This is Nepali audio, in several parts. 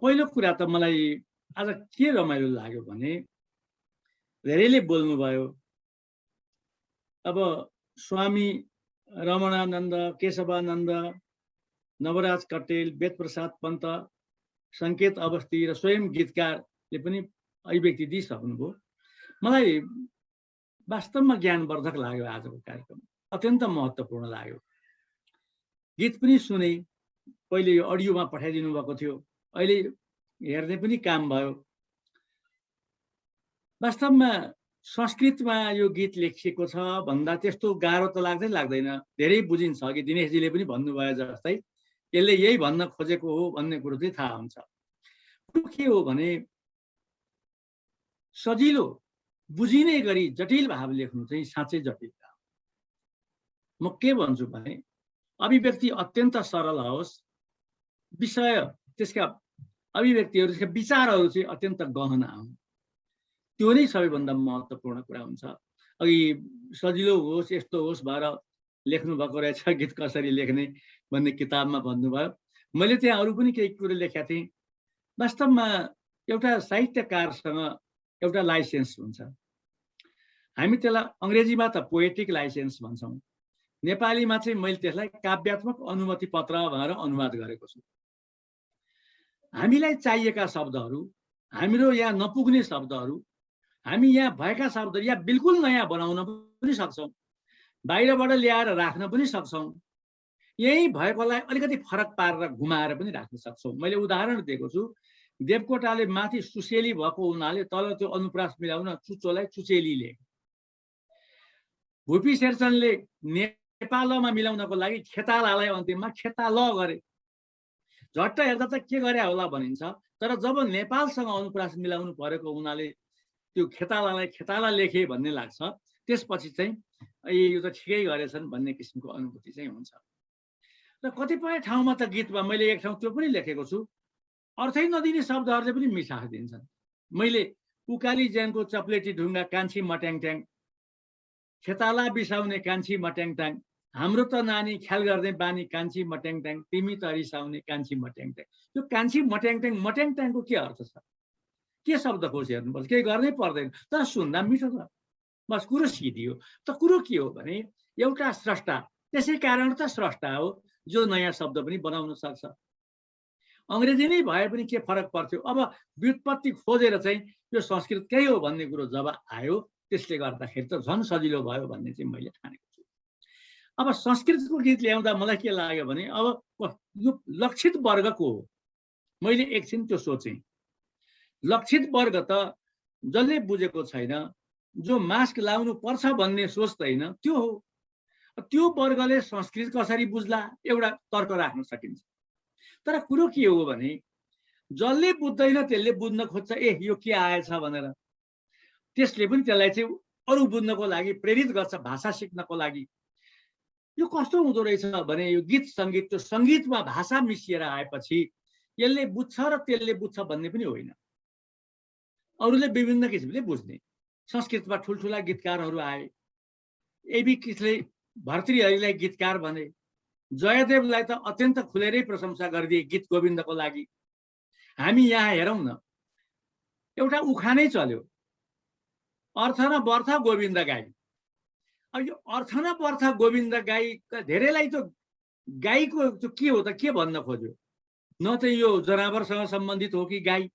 पहिलो कुरा त मलाई आज के रमाइलो लाग्यो भने धेरैले बोल्नुभयो। अब स्वामी रमणानन्द, केशवानन्द, नवराज कटेल, वेदप्रसाद पन्त, सङ्केत अवस्थी र स्वयं गीतकारले पनि अभिव्यक्ति दिइसक्नुभयो। मलाई वास्तवमा ज्ञानवर्धक लाग्यो आजको कार्यक्रम, अत्यन्त महत्त्वपूर्ण लाग्यो। गीत पनि सुने, पहिले यो अडियोमा पठाइदिनु भएको थियो, अहिले हेर्ने पनि काम भयो। वास्तवमा संस्कृतमा यो गीत लेखिएको छ भन्दा त्यस्तो गाह्रो त लाग्दैन, धेरै बुझिन्छ। अघि दिनेशजीले पनि भन्नुभयो जस्तै यसले यही भन्न खोजेको हो भन्ने कुरो चाहिँ थाहा हुन्छ। के हो भने सजिलो बुझिने गरी जटिल भाव लेख्नु चाहिँ साँच्चै जटिल काम। म के भन्छु भने अभिव्यक्ति अत्यन्त सरल होस्, विषय त्यसका अभिव्यक्तिहरू, त्यसका विचारहरू चाहिँ अत्यन्त गहना हुन्। त्यो नै सबैभन्दा महत्त्वपूर्ण कुरा हुन्छ। अघि सजिलो होस्, यस्तो होस् भएर लेख्नु भएको रहेछ गीत कसरी लेख्ने भन्ने किताबमा भन्नुभयो। मैले त्यहाँ अरू पनि केही कुरो लेखेका थिएँ। वास्तवमा एउटा साहित्यकारसँग एउटा लाइसेन्स हुन्छ, हामी त्यसलाई अङ्ग्रेजीमा त पोएटिक लाइसेन्स भन्छौँ, नेपालीमा चाहिँ मैले त्यसलाई काव्यात्मक अनुमति पत्र भनेर अनुवाद गरेको छु। हामीलाई चाहिएका शब्दहरू, हाम्रो यहाँ नपुग्ने शब्दहरू, हामी यहाँ भएका शब्दहरू या बिल्कुल नयाँ बनाउन पनि सक्छौँ, बाहिरबाट ल्याएर राख्न पनि सक्छौँ, यही भएकोलाई अलिकति फरक पारेर घुमाएर पनि राख्न सक्छौँ। मैले उदाहरण दिएको छु, देवकोटाले माथि सुसेली भएको हुनाले तल त्यो अनुप्रास मिलाउन चुच्चोलाई चुचेलीले, भुपी शेरचनले नेपालमा मिलाउनको लागि खेतालालाई अन्तिममा खेताल गरे। झट्ट हेर्दा त के गरे होला भनिन्छ, तर जब नेपालसँग अनुप्रास मिलाउनु परेको हुनाले त्यो खेतालालाई खेताला लेखे भन्ने लाग्छ, त्यसपछि चाहिँ यो त ठिकै गरेछन् भन्ने किसिमको अनुभूति चाहिँ हुन्छ। र कतिपय ठाउँमा त गीतमा मैले एक ठाउँ त्यो पनि लेखेको छु, अर्थै नदिने शब्दहरूले पनि मिठास दिन्छन्। मैले उकाली ज्यानको चप्लेटी ढुङ्गा कान्छी मट्याङट्याङ, खेताला बिसाउने कान्छी मट्याङट्याङ, हाम्रो त नानी ख्याल गर्ने बानी कान्छी मट्याङट्याङ, तिमी त रिसाउने कान्छी मट्याङट्याङ। यो कान्छी मट्याङट्याङ, मट्याङट्याङको के अर्थ छ? के शब्द खोज हेर्नुपर्छ, केही गर्नै पर्दैन, तर सुन्दा मिठो छ, बस कुरो सिधियो। त कुरो के हो भने एउटा स्रष्टा, त्यसै कारण त स्रष्टा हो जो नयाँ शब्द पनि बनाउन सक्छ। अङ्ग्रेजी नै भए पनि के फरक पर्थ्यो? अब व्युत्पत्ति खोजेर चाहिँ यो संस्कृतकै हो भन्ने कुरो जब आयो, त्यसले गर्दाखेरि त झन् सजिलो भयो भन्ने चाहिँ मैले ठानेको छु। अब संस्कृतको गीत ल्याउँदा मलाई के लाग्यो भने अब यो लक्षित वर्गको हो। मैले एकछिन त्यो सोचेँ, लक्षित वर्ग त जसले बुझेको छैन, जो मास्क लाउनु पर्छ भन्ने सोच्दैन, त्यो हो। त्यो वर्गले संस्कृत कसरी बुझ्ला एउटा तर्क राख्न सकिन्छ। तर कुरो के हो भने जसले बुझ्दैन त्यसले बुझ्न खोज्छ, यो के आएछ भनेर, त्यसले पनि त्यसलाई चाहिँ अरू बुझ्नको लागि प्रेरित गर्छ, भाषा सिक्नको लागि। यो कस्तो हुँदो रहेछ भने यो गीत सङ्गीत, त्यो सङ्गीतमा भाषा मिसिएर आएपछि यसले बुझ्छ र त्यसले बुझ्छ भन्ने पनि होइन। अरूले विभिन्न किसिमले बुझ्ने। संस्कृतमा ठुल्ठुला गीतकारहरू आए, एबी किसले भर्तृहरिलाई गीतकार भने, जयदेवलाई त अत्यन्त खुलेरै प्रशंसा गरिदिए गीत गोविन्दको लागि। हामी यहाँ हेरौँ न, एउटा उखानै चल्यो, अर्थ न बर्थ गोविन्द गाई। अब यो अर्थ न बर्थ गोविन्द गाई धेरैलाई त गाईको त्यो के हो त, के भन्न खोज्यो? न चाहिँ यो जनावरसँग सम्बन्धित हो कि गाई,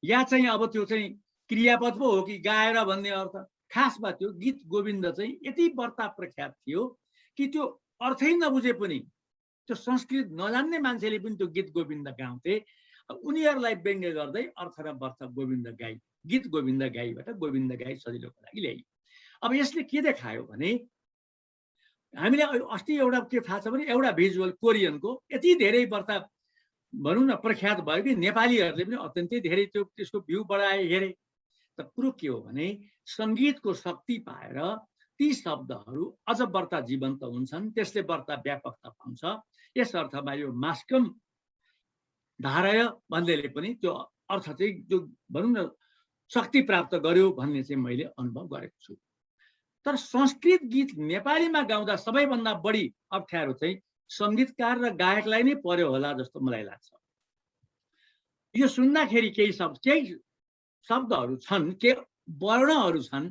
या चाहिँ अब त्यो चाहिँ क्रियापद पो हो कि गाएर भन्ने अर्थ। खासमा त्यो गीत गोविन्द चाहिँ यति बढ्ता प्रख्यात थियो कि त्यो अर्थै नबुझे पनि त्यो संस्कृत नजान्ने मान्छेले पनि त्यो गीत गोविन्द गाउँथे। उनीहरूलाई व्यङ्ग्य गर्दै अर्थ र बर्थ गोविन्द गाई, गीत गोविन्द गाईबाट गोविन्द गाई सजिलोको लागि ल्याइयो। अब यसले के देखायो भने हामीलाई अस्ति एउटा के थाहा छ भने एउटा भिजुअल कोरियनको यति धेरै बढ्ता भनौँ न प्रख्यात भयो कि नेपालीहरूले पनि अत्यन्तै धेरै त्यसको भ्यू बढाए, हेरे। त कुरो के हो भने सङ्गीतको शक्ति पाएर ती शब्दहरू अझ बढ्ता जीवन्त हुन्छन्, त्यसले बढ्ता व्यापकता पाउँछ। यस अर्थमा यो मास्कम धारय भन्नेले पनि त्यो अर्थ चाहिँ जो भनौँ न शक्ति प्राप्त गर्यो भन्ने चाहिँ मैले अनुभव गरेको छु। तर संस्कृत गीत नेपालीमा गाउँदा सबैभन्दा बढी अप्ठ्यारो चाहिँ सङ्गीतकार र गायकलाई नै पर्यो होला जस्तो मलाई लाग्छ। यो सुन्दाखेरि केही शब्दहरू छन्, के वर्णहरू छन्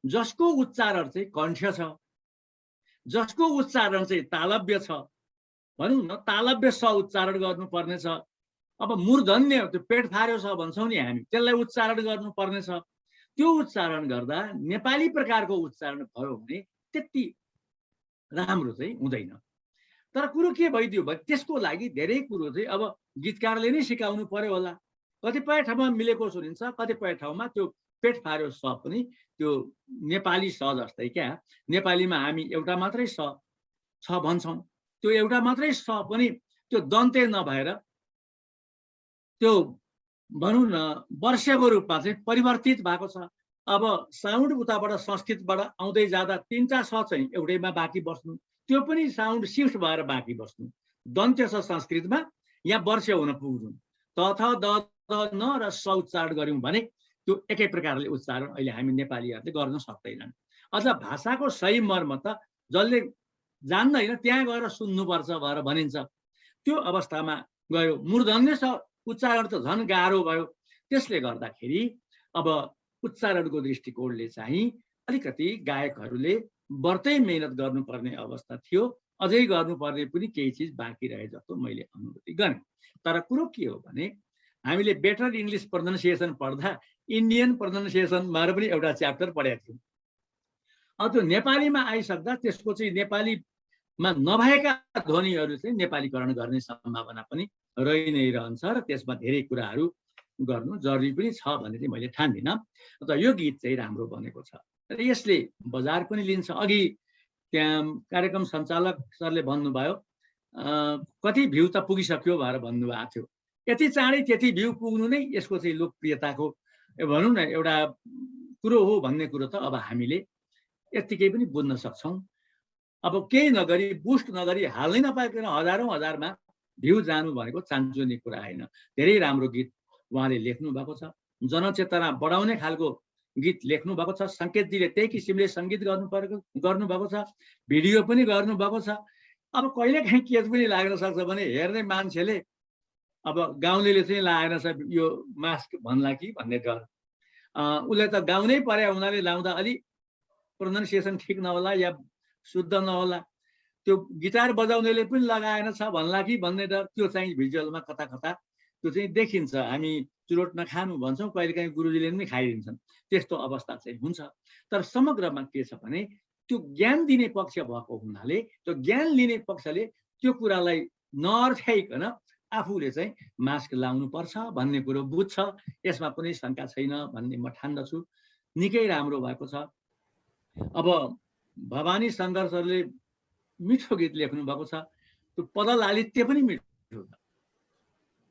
जसको उच्चारण चाहिँ कण्ठ छ, जसको उच्चारण चाहिँ तालव्य छ, भनौँ न तालव्य स उच्चारण गर्नुपर्ने छ। अब मूर्धन्य त्यो पेट फार्यो छ भन्छौँ नि हामी, त्यसलाई उच्चारण गर्नुपर्ने छ। त्यो उच्चारण गर्दा नेपाली प्रकारको उच्चारण भयो भने त्यति राम्रो चाहिँ हुँदैन। तर कुरो के भइदियो भने त्यसको लागि धेरै कुरो चाहिँ अब गीतकारले नै सिकाउनु पर्यो होला। कतिपय ठाउँमा मिलेको सुनिन्छ, कतिपय ठाउँमा त्यो पेट फार्यो स पनि त्यो नेपाली स जस्तै क्या, नेपालीमा हामी एउटा मात्रै स छ भन्छौँ, त्यो एउटा मात्रै स पनि त्यो दन्ते नभएर त्यो भनौँ न वर्षको रूपमा चाहिँ परिवर्तित भएको छ। अब साउन्ड उताबाट संस्कृतबाट आउँदै जाँदा तीनटा स चाहिँ एउटैमा बाँकी बस्नु, त्यो पनि साउन्ड सिफ्ट भएर बाँकी बस्नु। दन्त्य छ संस्कृतमा, यहाँ वर्ष हुन पुग्नु, त थ द न र स उच्चारण गऱ्यौँ भने त्यो एकै प्रकारले उच्चारण अहिले हामी नेपालीहरूले गर्न सक्दैनन्। अझ भाषाको सही मर्म त जसले जान्दैन त्यहाँ गएर सुन्नुपर्छ भनेर भनिन्छ। त्यो अवस्थामा गयो, मूर्धन्य स उच्चारण त झन् गाह्रो भयो। त्यसले गर्दाखेरि अब उच्चारणको दृष्टिकोणले चाहिँ अलिकति गायकहरूले बढ्दै मेहनत गर्नुपर्ने अवस्था थियो। अझै गर्नुपर्ने पनि केही चिज बाँकी रहे जस्तो मैले अनुभूति गरेँ। तर कुरो के हो भने हामीले बेटर इङ्ग्लिस प्रोनाउन्सिएसन पढ्दा इन्डियन प्रोनाउन्सिएसनबाट पनि एउटा च्याप्टर पढेको थियौँ। अब त्यो नेपालीमा आइसक्दा त्यसको चाहिँ नेपालीमा नभएका ध्वनिहरू चाहिँ नेपालीकरण गर्ने सम्भावना पनि रहि नै रहन्छ र त्यसमा धेरै कुराहरू गर्नु जरुरी पनि छ भन्ने चाहिँ मैले ठान्दिनँ। त यो गीत चाहिँ राम्रो बनेको छ र यसले बजार पनि लिन्छ। अघि त्यहाँ कार्यक्रम सञ्चालक सरले भन्नुभयो कति भ्यू त पुगिसक्यो भनेर भन्नुभएको थियो। यति चाँडै त्यति भ्यू पुग्नु नै यसको चाहिँ लोकप्रियताको भनौँ न एउटा कुरो हो भन्ने कुरो त अब हामीले यत्तिकै पनि बुझ्न सक्छौँ। अब केही नगरी बुस्ट नगरी हाल्नै नपाइकन हजारौँ हजारमा भ्यू जानु भनेको चान्चुने कुरा होइन। धेरै राम्रो गीत उहाँले लेख्नु भएको छ, जनचेतना बढाउने खालको गीत लेख्नु भएको छ। सङ्केतजीले त्यही किसिमले सङ्गीत गर्नुभएको छ, भिडियो पनि गर्नुभएको छ। अब कहिलेकाहीँ के पनि लाग्न सक्छ भने हेर्ने मान्छेले अब गाउँलेले चाहिँ लाएन छ यो मास्क भन्ला कि भन्ने डर, उसले त गाउनै पर्या हुनाले लाउँदा अलिक प्रोनाउन्सिएसन ठिक नहोला या शुद्ध नहोला, त्यो गिटार बजाउनेले पनि लगाएन छ भन्ला कि भन्ने डर, त्यो चाहिँ भिजुअलमा कता कता त्यो चाहिँ देखिन्छ। हामी चुरोट नखानु भन्छौँ, कहिलेकाहीँ गुरुजीले पनि खाइदिन्छन्, त्यस्तो अवस्था चाहिँ हुन्छ। तर समग्रमा के छ भने त्यो ज्ञान दिने पक्ष भएको हुनाले त्यो ज्ञान लिने पक्षले त्यो कुरालाई नअर्थ्याइकन आफूले चाहिँ मास्क लाउनु पर्छ भन्ने कुरो बुझ्छ, यसमा कुनै शङ्का छैन भन्ने म ठान्दछु। निकै राम्रो भएको छ। अब भवानी शङ्कर सरले मिठो गीत लेख्नु भएको छ, त्यो पदलालित्य पनि मिठो छ।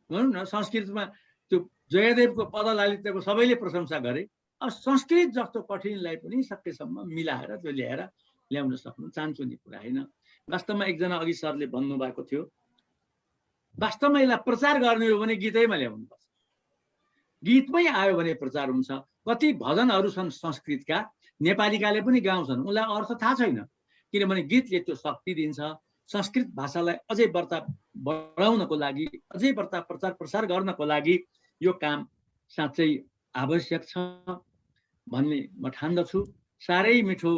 भनौँ न संस्कृतमा त्यो जयदेवको पदलालित्यको सबैले प्रशंसा गरे। अब संस्कृत जस्तो कठिनलाई पनि सकेसम्म मिलाएर त्यो ल्याएर ल्याउन सक्नु चान्चुने कुरा होइन। वास्तवमा एकजना अघि सरले भन्नुभएको थियो, वास्तवमा यसलाई प्रचार गर्ने हो भने गीतैमा ल्याउनुपर्छ, गीतमै आयो भने प्रचार हुन्छ। कति भजनहरू छन् संस्कृतका, नेपालीकाले पनि गाउँछन्, उनलाई अर्थ थाहा छैन, किनभने गीतले त्यो शक्ति दिन्छ। संस्कृत भाषालाई अझै बढाउनको लागि, अझै प्रचार प्रसार गर्नको लागि यो काम साँच्चै आवश्यक छ भन्ने म ठान्दछु। साह्रै मिठो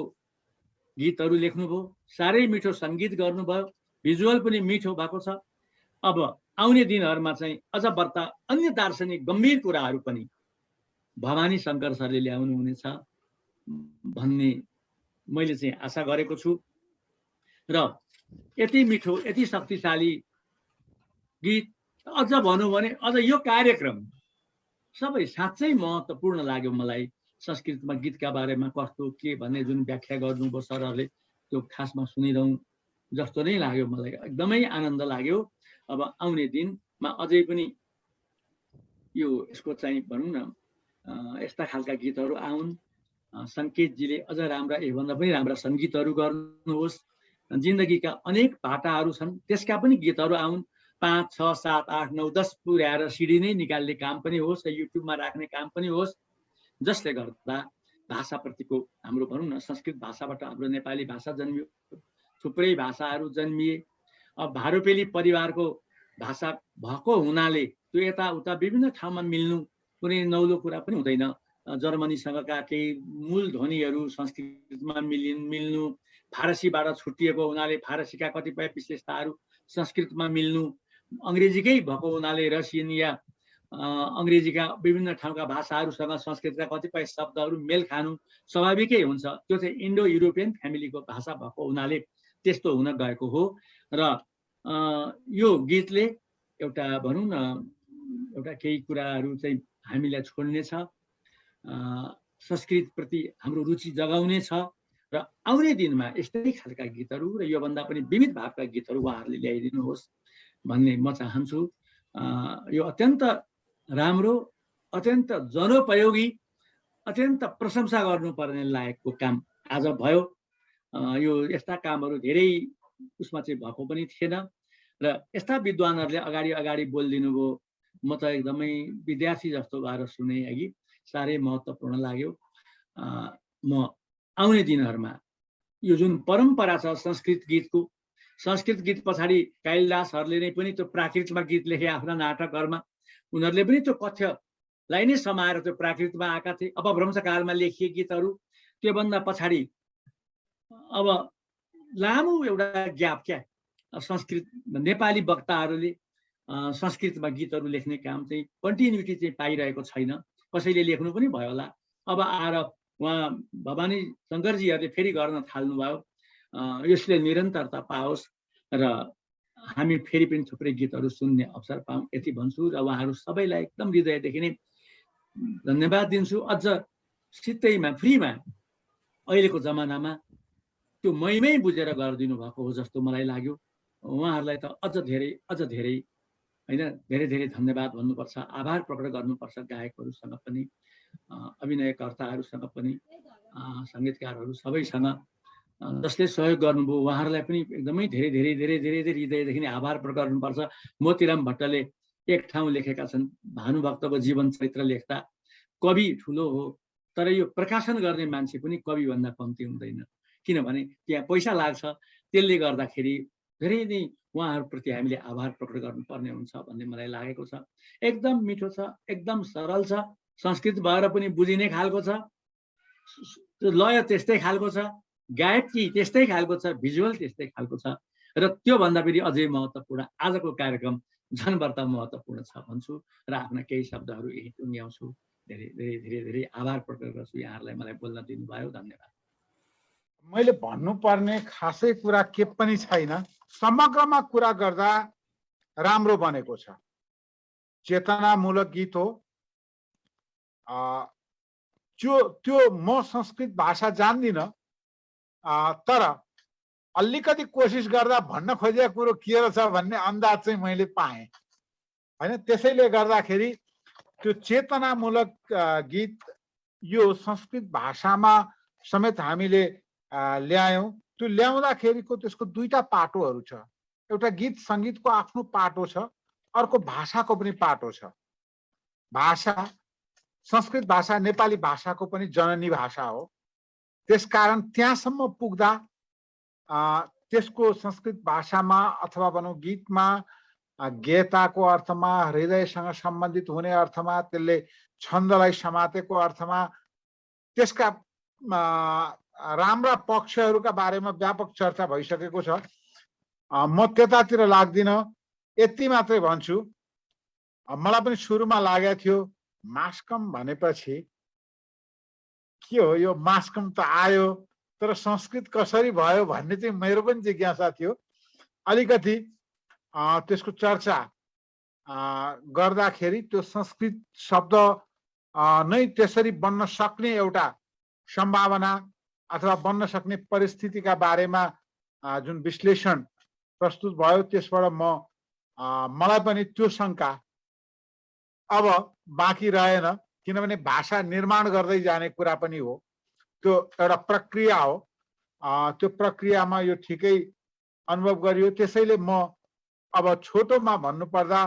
गीतहरू लेख्नुभयो, साह्रै मिठो सङ्गीत गर्नुभयो, भिजुअल पनि मिठो भएको छ। अब आउने दिनहरूमा चाहिँ अझ बढ्ता अन्य दार्शनिक गम्भीर कुराहरू पनि भवानी शङ्कर सरले ल्याउनु हुनेछ भन्ने मैले चाहिँ आशा गरेको छु। र यति मिठो यति शक्तिशाली गीत, अझ भनौँ भने अझ यो कार्यक्रम सबै साँच्चै महत्त्वपूर्ण लाग्यो मलाई। संस्कृतमा गीतका बारेमा कस्तो के भन्ने जुन व्याख्या गर्नुभयो सरहरूले, त्यो खासमा सुनिरहँ जस्तो नै लाग्यो मलाई, एकदमै आनन्द लाग्यो। अब आउने दिनमा अझै पनि यो यसको चाहिँ भनौँ न यस्ता खालका गीतहरू आउन्। सङ्केतजीले अझ राम्रा योभन्दा पनि राम्रा सङ्गीतहरू गर्नुहोस्। जिन्दगीका अनेक पाटाहरू छन्, त्यसका पनि गीतहरू आउन्। 5, 6, 7, 8, 9, 10 पुर्याएर सिडी नै निकाल्ने काम पनि होस्, युट्युबमा राख्ने काम पनि होस्, जसले गर्दा भाषाप्रतिको हाम्रो भनौँ न संस्कृत भाषाबाट हाम्रो नेपाली भाषा जन्मियो, थुप्रै भाषाहरू जन्मिए। अब भारोपेली परिवारको भाषा भएको हुनाले त्यो यताउता विभिन्न ठाउँमा मिल्नु कुनै नौलो कुरा पनि हुँदैन। जर्मनीसँगका केही मूल ध्वनिहरू संस्कृतमा मिल्नु, फारसीबाट छुट्टिएको हुनाले फारसीका कतिपय विशेषताहरू संस्कृतमा मिल्नु, अङ्ग्रेजीकै भएको हुनाले रसियन या अङ्ग्रेजीका विभिन्न ठाउँका भाषाहरूसँग संस्कृतका कतिपय शब्दहरू मेल खानु स्वाभाविकै हुन्छ। त्यो चाहिँ इन्डो युरोपियन फ्यामिलीको भाषा भएको हुनाले त्यस्तो हुन गएको हो। र यो गीतले एउटा भनौँ न एउटा केही कुराहरू चाहिँ हामीलाई छोड्ने छ, संस्कृतप्रति हाम्रो रुचि जगाउने छ र आउने दिनमा यस्तै खालका गीतहरू र योभन्दा पनि विविध भागका गीतहरू उहाँहरूले ल्याइदिनुहोस् भन्ने म चाहन्छु। यो अत्यन्त राम्रो, अत्यन्त जनोपयोगी, अत्यन्त प्रशंसा गर्नुपर्ने लायकको काम आज भयो। यो यस्ता कामहरू धेरै उसमा चाहिँ भएको पनि थिएन र यस्ता विद्वानहरूले अगाडि अगाडि बोलिदिनु भयो। म त एकदमै विद्यार्थी जस्तो भएर सुने अघि साह्रै महत्त्वपूर्ण लाग्यो। म आउने दिनहरूमा यो जुन परम्परा छ संस्कृत गीतको, संस्कृत गीत पछाडि कालिदासहरूले नै पनि त्यो प्राकृतमा गीत लेखे आफ्ना नाटकहरूमा, उनीहरूले पनि त्यो कथ्यलाई नै समाएर त्यो प्राकृतमा आएका थिए। अपभ्रंशकालमा लेखिए गीतहरू, त्योभन्दा पछाडि अब लामो एउटा ग्याप क्या संस्कृत नेपाली वक्ताहरूले संस्कृतमा गीतहरू लेख्ने काम चाहिँ कन्टिन्युटी चाहिँ पाइरहेको छैन। कसैले लेख्नु पनि भयो होला। अब आएर उहाँ भवानी शङ्करजीहरूले फेरि गर्न थाल्नुभयो। यसले निरन्तरता पाओस् र हामी फेरि पनि थुप्रै गीतहरू सुन्ने अवसर पाऊँ यति भन्छु र उहाँहरू सबैलाई एकदम हृदयदेखि नै धन्यवाद दिन्छु। अझ सित्तैमा फ्रीमा अहिलेको जमानामा त्यो मैमै बुझेर गरिदिनु भएको हो जस्तो मलाई लाग्यो। उहाँहरूलाई त अझ धेरै होइन, धेरै धेरै धन्यवाद भन्नुपर्छ, आभार प्रकट गर्नुपर्छ गायकहरूसँग पनि, अभिनयकर्ताहरूसँग पनि, सङ्गीतकारहरू सबैसँग जसले सहयोग गर्नुभयो उहाँहरूलाई पनि एकदमै धेरै धेरै धेरै धेरै धेरै हृदयदेखि नै आभार प्रकट गर्नुपर्छ। मोतीराम भट्टले एक ठाउँ लेखेका छन्, भानुभक्तको जीवन चरित्र लेख्दा कवि ठुलो हो तर यो प्रकाशन गर्ने मान्छे पनि कविभन्दा कम्ती हुँदैन, किनभने त्यहाँ पैसा लाग्छ। त्यसले गर्दाखेरि धेरै नै उहाँहरूप्रति हामीले आभार प्रकट गर्नुपर्ने हुन्छ भन्ने मलाई लागेको छ। एकदम मिठो छ, एकदम सरल छ, संस्कृत भएर पनि बुझिने खालको छ, लय त्यस्तै खालको छ, गायकी त्यस्तै खालको छ, भिजुअल त्यस्तै खालको छ र त्योभन्दा फेरि अझै महत्त्वपूर्ण आजको कार्यक्रम झनबढ्ता महत्त्वपूर्ण छ भन्छु र आफ्ना केही शब्दहरू यही टुङ्ग्याउँछु। धेरै धेरै धेरै धेरै आभार प्रकट गर्छु यहाँहरूलाई मलाई बोल्न दिनुभयो। धन्यवाद। मैले भन्नुपर्ने खासै कुरा के पनि छैन। समग्रमा कुरा गर्दा राम्रो बनेको छ, चेतनामूलक गीत हो। त्यो म संस्कृत भाषा जान्दिनँ, तर अलिकति कोसिस गर्दा भन्न खोजेको कुरो के रहेछ भन्ने अन्दाज चाहिँ मैले पाएँ होइन। त्यसैले गर्दाखेरि त्यो चेतनामूलक गीत यो संस्कृत भाषामा समेत हामीले ल्यायौँ। त्यो ल्याउँदाखेरिको त्यसको दुईटा पाटोहरू छ। एउटा गीत सङ्गीतको आफ्नो पाटो छ, अर्को भाषाको पनि पाटो छ। भाषा संस्कृत भाषा नेपाली भाषाको पनि जननी भाषा हो। त्यसकारण त्यहाँसम्म पुग्दा त्यसको संस्कृत भाषामा अथवा भनौँ गीतमा गेयताको अर्थमा, हृदयसँग सम्बन्धित हुने अर्थमा, त्यसले छन्दलाई समातेको अर्थमा, त्यसका राम्रा पक्षहरूका बारेमा व्यापक चर्चा भइसकेको छ। म त्यतातिर लाग्दिनँ, यति मात्रै भन्छु। मलाई पनि सुरुमा लागेको थियो मास्कम भनेपछि के हो यो मास्कम त आयो तर संस्कृत कसरी भयो भन्ने चाहिँ मेरो पनि जिज्ञासा थियो। अलिकति त्यसको चर्चा गर्दाखेरि त्यो संस्कृत शब्द नै त्यसरी बन्न सक्ने एउटा सम्भावना अथवा बन्न सक्ने परिस्थितिका बारेमा जुन विश्लेषण प्रस्तुत भयो त्यसबाट मलाई पनि त्यो शङ्का अब बाँकी रहेन, किनभने भाषा निर्माण गर्दै जाने कुरा पनि हो, त्यो एउटा प्रक्रिया हो। त्यो प्रक्रियामा यो ठिकै अनुभव गरियो। त्यसैले म अब छोटोमा भन्नुपर्दा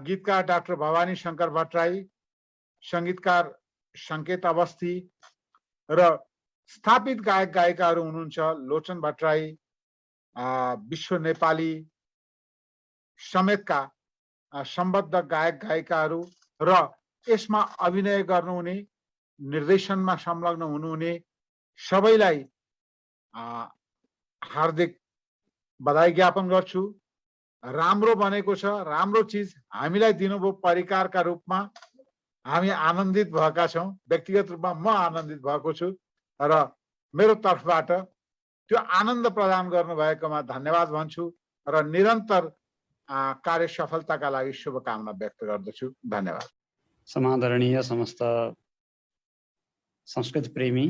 गीतकार डाक्टर भवानी शङ्कर भट्टराई, सङ्गीतकार सङ्केत अवस्थी र स्थापित गायक गायिकाहरू हुनुहुन्छ लोचन भट्टराई, विश्व नेपाली, समेतका सम्बद्ध गायक गायिकाहरू र यसमा अभिनय गर्नुहुने निर्देशनमा संलग्न हुनुहुने सबैलाई हार्दिक बधाई ज्ञापन गर्छु। राम्रो बनेको छ, राम्रो चिज हामीलाई दिनुभयो परिकारका रूपमा, हामी आनन्दित भएका छौँ। व्यक्तिगत रूपमा म आनन्दित भएको छु र मेरो तर्फबाट त्यो आनन्द प्रदान गर्नुभएकोमा धन्यवाद भन्छु र निरन्तर कार्य सफलताका लागि शुभकामना व्यक्त गर्दछु। धन्यवाद। समादरणीय समस्त संस्कृत प्रेमी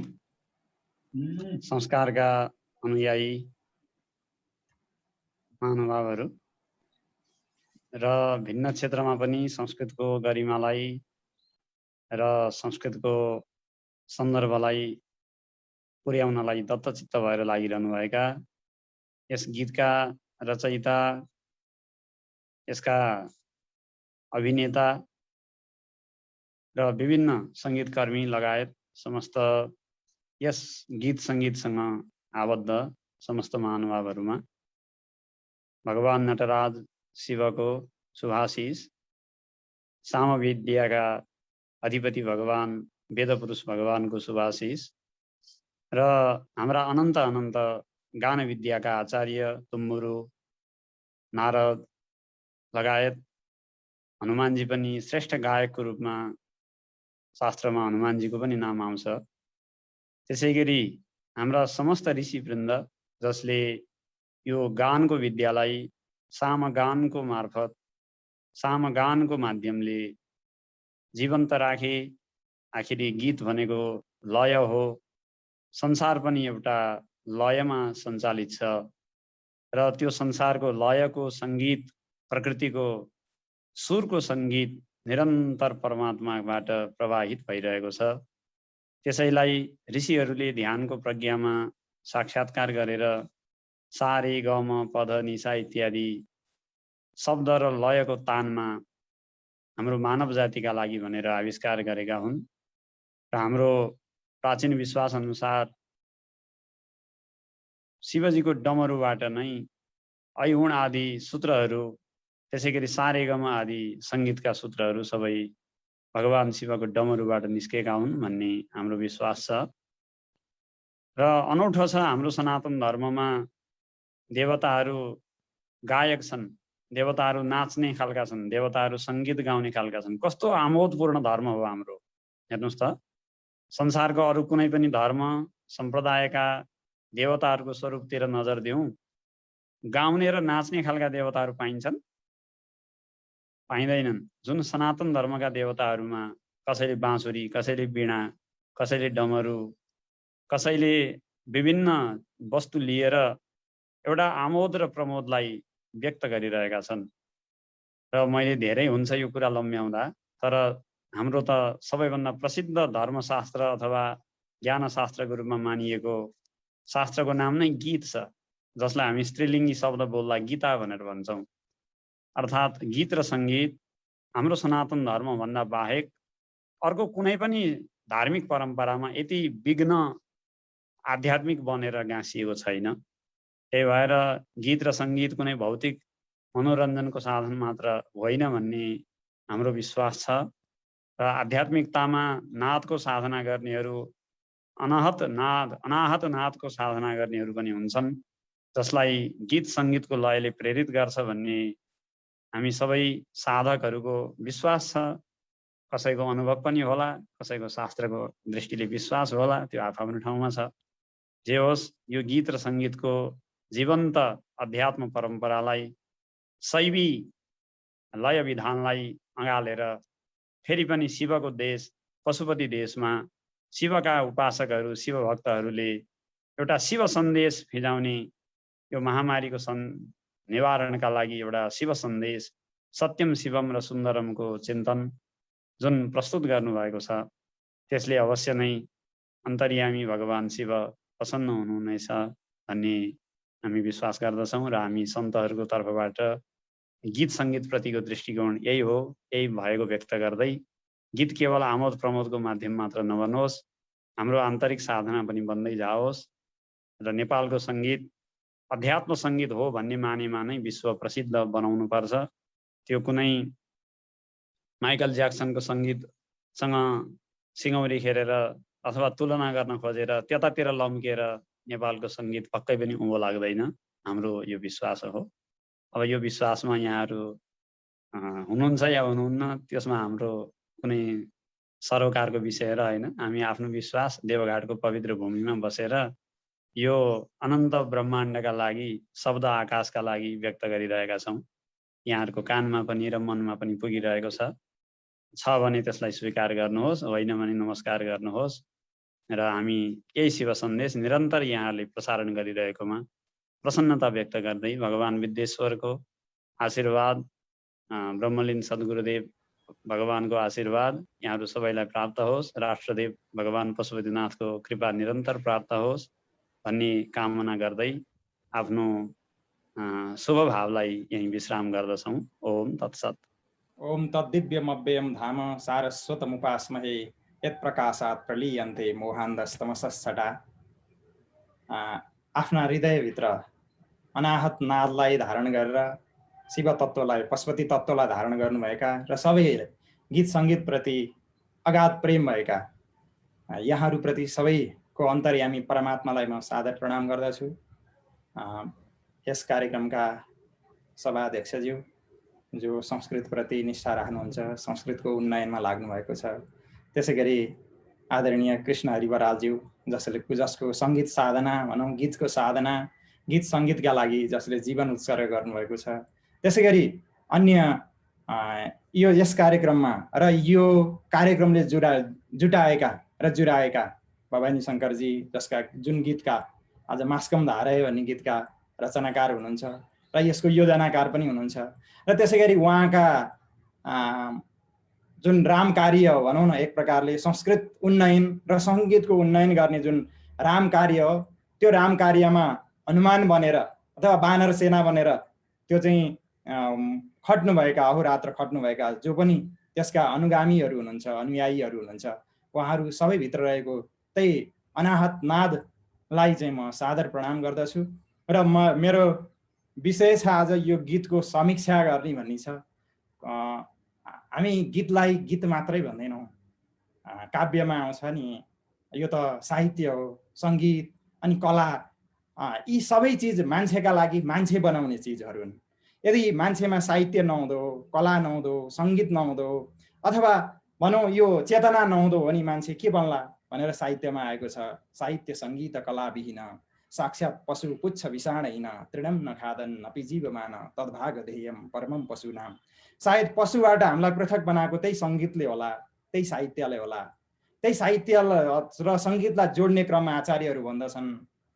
संस्कारका अनुयायी महानुभावहरू र भिन्न क्षेत्रमा पनि संस्कृतको गरिमालाई र संस्कृतको सन्दर्भलाई पुर्याउनलाई दत्तचित्त भएर लागिरहनुभएका यस गीतका रचयिता, यसका अभिनेता र विभिन्न सङ्गीतकर्मी लगायत समस्त यस गीत सङ्गीतसँग आबद्ध समस्त महानुभावहरूमा भगवान नटराज शिवको शुभाशीष, सामविद्याका अधिपति भगवान वेदपुरुष भगवानको शुभाशीष र हाम्रा अनन्त अनन्त गान विद्याका आचार्य तुम्बुरु नारद लगायत हनुमानजी पनि श्रेष्ठ गायकको रूपमा शास्त्रमा हनुमानजीको पनि नाम आउँछ। त्यसैगरी हाम्रा समस्त ऋषिवृन्द जसले यो गानको विद्यालाई सामगानको मार्फत, सामगानको माध्यमले जीवन्त राखे। आखिरी गीत भनेको लय हो, संसार पनि एउटा लयमा सञ्चालित छ र त्यो संसारको लयको सङ्गीत, प्रकृतिको सुरको सङ्गीत निरन्तर परमात्माबाट प्रवाहित भइरहेको छ। त्यसैलाई ऋषिहरूले ध्यानको प्रज्ञामा साक्षात्कार गरेर सा रे ग म पध निसा इत्यादि शब्द र लयको तानमा हाम्रो मानव जातिका लागि भनेर आविष्कार गरेका हुन् र हाम्रो प्राचीन विश्वास अनुसार शिवजीको डमरुबाट नै ऐहुण आदि सूत्रहरू, त्यसैगरी सारेगमा आदि सङ्गीतका सूत्रहरू सबै भगवान शिवको डमरुबाट निस्केका हुन् भन्ने हाम्रो विश्वास छ। र अनौठो छ हाम्रो सनातन धर्ममा देवताहरू गायक छन्, देवताहरू नाच्ने खालका छन्, देवताहरू सङ्गीत गाउने खालका छन्। कस्तो आमोदपूर्ण धर्म हो हाम्रो। हेर्नुहोस् त, संसारको अरू कुनै पनि धर्म सम्प्रदायका देवताहरूको स्वरूपतिर नजर दिउँ, गाउने र नाच्ने खालका देवताहरू पाइन्छन्? पाइँदैनन्। जुन सनातन धर्मका देवताहरूमा कसैले बाँसुरी, कसैले वीणा, कसैले डमरू, कसैले विभिन्न वस्तु लिएर एउटा आमोद र प्रमोदलाई व्यक्त गरिरहेका छन्। र मैले धेरै हुन्छ यो कुरा लम्ब्याउँदा, तर हाम्रो त सबैभन्दा प्रसिद्ध धर्मशास्त्र अथवा ज्ञानशास्त्रको रूपमा मानिएको शास्त्रको नाम नै गीत छ, जसलाई हामी स्त्रीलिङ्गी शब्द बोल्दा गीता भनेर भन्छौँ। अर्थात् गीत र सङ्गीत हाम्रो सनातन धर्मभन्दा बाहेक अर्को कुनै पनि धार्मिक परम्परामा यति विघ्न आध्यात्मिक बनेर गाँसिएको छैन। त्यही भएर गीत र सङ्गीत कुनै भौतिक मनोरञ्जनको साधन मात्र होइन भन्ने हाम्रो विश्वास छ। र आध्यात्मिकतामा नादको साधना गर्नेहरू, अनाहत नादको साधना गर्नेहरू पनि हुन्छन्, जसलाई गीत सङ्गीतको लयले प्रेरित गर्छ भन्ने हामी सबै साधकहरूको विश्वास छ। कसैको अनुभव पनि होला, कसैको शास्त्रको दृष्टिले विश्वास होला, त्यो आफ्नो ठाउँमा छ। जे होस्, यो गीत र सङ्गीतको जीवन्त अध्यात्म परम्परालाई, शैवी लय विधानलाई अँगालेर फेरि पनि शिवको देश पशुपति देशमा शिवका उपासकहरू, शिव भक्तहरूले एउटा शिव सन्देश फिजाउने, यो महामारीको निवारणका लागि एउटा शिव सन्देश, सत्यम शिवम र सुन्दरमको चिन्तन जुन प्रस्तुत गर्नुभएको छ, त्यसले अवश्य नै अन्तर्यामी भगवान शिव प्रसन्न हुनुहुनेछ भन्ने हामी विश्वास गर्दछौँ। र हामी सन्तहरूको तर्फबाट गीत सङ्गीत प्रतिको दृष्टिकोण यही हो। यही भएको व्यक्त गर्दै गीत केवल आमोद प्रमोदको माध्यम मात्र नबनोस्, हाम्रो आन्तरिक साधना पनि बन्दै जाओस् र नेपालको सङ्गीत अध्यात्म सङ्गीत हो भन्ने मानेमा नै विश्व प्रसिद्ध बनाउनुपर्छ। त्यो कुनै माइकल ज्याक्सनको सङ्गीतसँग सिङौरी खेरेर अथवा तुलना गर्न खोजेर त्यतातिर लम्केर नेपालको सङ्गीत पक्कै पनि उँभो लाग्दैन, हाम्रो यो विश्वास हो। अब यो विश्वासमा यहाँहरू हुनुहुन्छ या हुनुहुन्न त्यसमा हाम्रो कुनै सरोकारको विषय रहेन। हामी आफ्नो विश्वास देवघाटको पवित्र भूमिमा बसेर यो अनन्त ब्रह्माण्डका लागि, शब्द आकाशका लागि व्यक्त गरिरहेका छौँ। यहाँहरूको कानमा पनि र मनमा पनि पुगिरहेको छ भने त्यसलाई स्वीकार गर्नुहोस्, होइन भने नमस्कार गर्नुहोस्। र हामी यही शिव सन्देश निरन्तर यहाँहरूले प्रसारण गरिरहेकोमा प्रसन्नता व्यक्त गर्दै भगवान् विद्येश्वरको आशीर्वाद, ब्रह्मलीन सद्गुरुदेव भगवानको आशीर्वाद यहाँहरू सबैलाई प्राप्त होस्, राष्ट्रदेव भगवान् पशुपतिनाथको कृपा निरन्तर प्राप्त होस् भन्ने कामना गर्दै आफ्नो शुभ भावलाई यही विश्राम गर्दछौँ। ओम तत्सत। ओम तद्दिव्यमव्ययं धाम सारस्वतमुपास्महे यत्प्रकाशात् प्रलीयन्ते मोहान्धस्तमसश्चटा। आफ्ना हृदयभित्र अनाहत नादलाई धारण गरेर शिव तत्त्वलाई, पशुपति तत्त्वलाई धारण गर्नुभएका र सबै गीत सङ्गीतप्रति अगाध प्रेम भएका यहाँहरूप्रति सबैको अन्तर्यामी परमात्मालाई म सादर प्रणाम गर्दछु। यस कार्यक्रमका सभाध्यक्षज्यू जो संस्कृतप्रति निष्ठा राख्नुहुन्छ, संस्कृतको उन्नयनमा लाग्नु भएको छ, त्यसै गरी आदरणीय कृष्ण हरि बरालज्यू जसको सङ्गीत साधना भनौँ, गीतको साधना, गीत सङ्गीतका लागि जसले जीवन उत्सर्ग गर्नुभएको छ, त्यसै गरी अन्य यो यस कार्यक्रममा र यो कार्यक्रमले जुटाएका भवानी शङ्करजी, जसका जुन गीतका आज मास्कम धारय भन्ने गीतका रचनाकार हुनुहुन्छ र यसको योजनाकार पनि हुनुहुन्छ। र त्यसै गरी उहाँका जुन राम कार्य हो भनौँ न, एक प्रकारले संस्कृत उन्नयन र सङ्गीतको उन्नयन गर्ने जुन राम कार्य हो, त्यो राम कार्यमा हनुमान बनेर अथवा वानर सेना बनेर त्यो चाहिँ खट्नुभएका, अहोरात्र खट्नुभएका जो पनि त्यसका अनुगामीहरू हुनुहुन्छ, अनुयायीहरू हुनुहुन्छ, उहाँहरू सबैभित्र रहेको त्यही अनाहत नादलाई चाहिँ म सादर प्रणाम गर्दछु। र मेरो विषय छ आज यो गीतको समीक्षा गर्ने भन्ने छ। हामी गीतलाई गीत मात्रै भन्दैनौँ, काव्यमा आउँछ नि, यो त साहित्य हो, सङ्गीत अनि कला, यी सबै चिज मान्छेका लागि मान्छे बनाउने चिजहरू हुन्। यदि मान्छेमा साहित्य नहुँदो, कला नहुँदो, सङ्गीत नहुँदो अथवा भनौँ यो चेतना नहुँदो भने मान्छे के बन्ला भनेर साहित्यमा आएको छ। साहित्य सङ्गीत कला विहीन साक्षात् पशु पुच्छ विषाणहीन तृणम न खादन अपि जीवमान तद्भाग ध्येयम परमम पशुनाम। सायद पशुबाट हामीलाई पृथक बनाएको त्यही सङ्गीतले होला, त्यही साहित्यले होला। त्यही साहित्य र सङ्गीतलाई जोड्ने क्रममा आचार्यहरू भन्दछन्,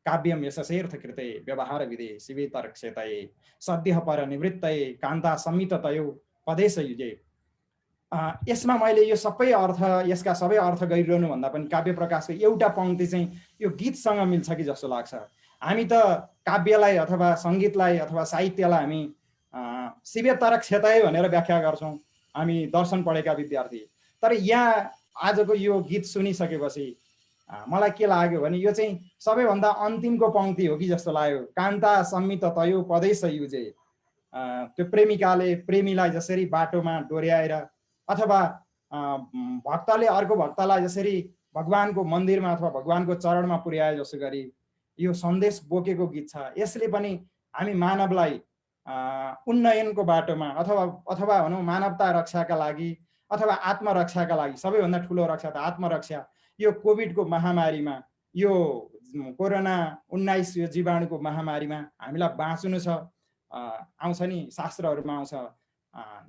काव्यम यशसेर्थ कृते व्यवहार विधे शिवेतरक्षेतये सद्यः पर निवृत्तये कान्ता संहिततयो पदेश युजे। यसमा मैले यो सबै अर्थ, यसका सबै अर्थ गरिरहनु भन्दा पनि काव्य प्रकाशको एउटा पङ्क्ति चाहिँ यो गीतसँग मिल्छ कि जस्तो लाग्छ। हामी त काव्यलाई अथवा सङ्गीतलाई अथवा साहित्यलाई हामी शिवेतरक्षेतये भनेर व्याख्या गर्छौँ, हामी दर्शन पढेका विद्यार्थी। तर यहाँ आजको यो गीत सुनिसकेपछि मलाई के लाग्यो भने यो चाहिँ सबैभन्दा अन्तिमको पङ्क्ति हो कि जस्तो लाग्यो। कान्ता संहिततयो पदेश युजे। त्यो प्रेमिकाले प्रेमीलाई जसरी बाटोमा डोर्याएर अथवा भक्तले अर्को भक्तलाई जसरी भगवानको मन्दिरमा अथवा भगवानको चरणमा पुर्याए जसो गरी यो सन्देश बोकेको गीत छ। यसले पनि हामी मानवलाई उन्नयनको बाटोमा अथवा भनौँ मानवता रक्षाका लागि अथवा आत्मरक्षाका लागि, सबैभन्दा ठुलो रक्षा त आत्मरक्षा, यो कोभिडको महामारीमा, यो कोरोना 19 यो जीवाणुको महामारीमा हामीलाई बाँच्नु छ। आउँछ नि शास्त्रहरूमा आउँछ,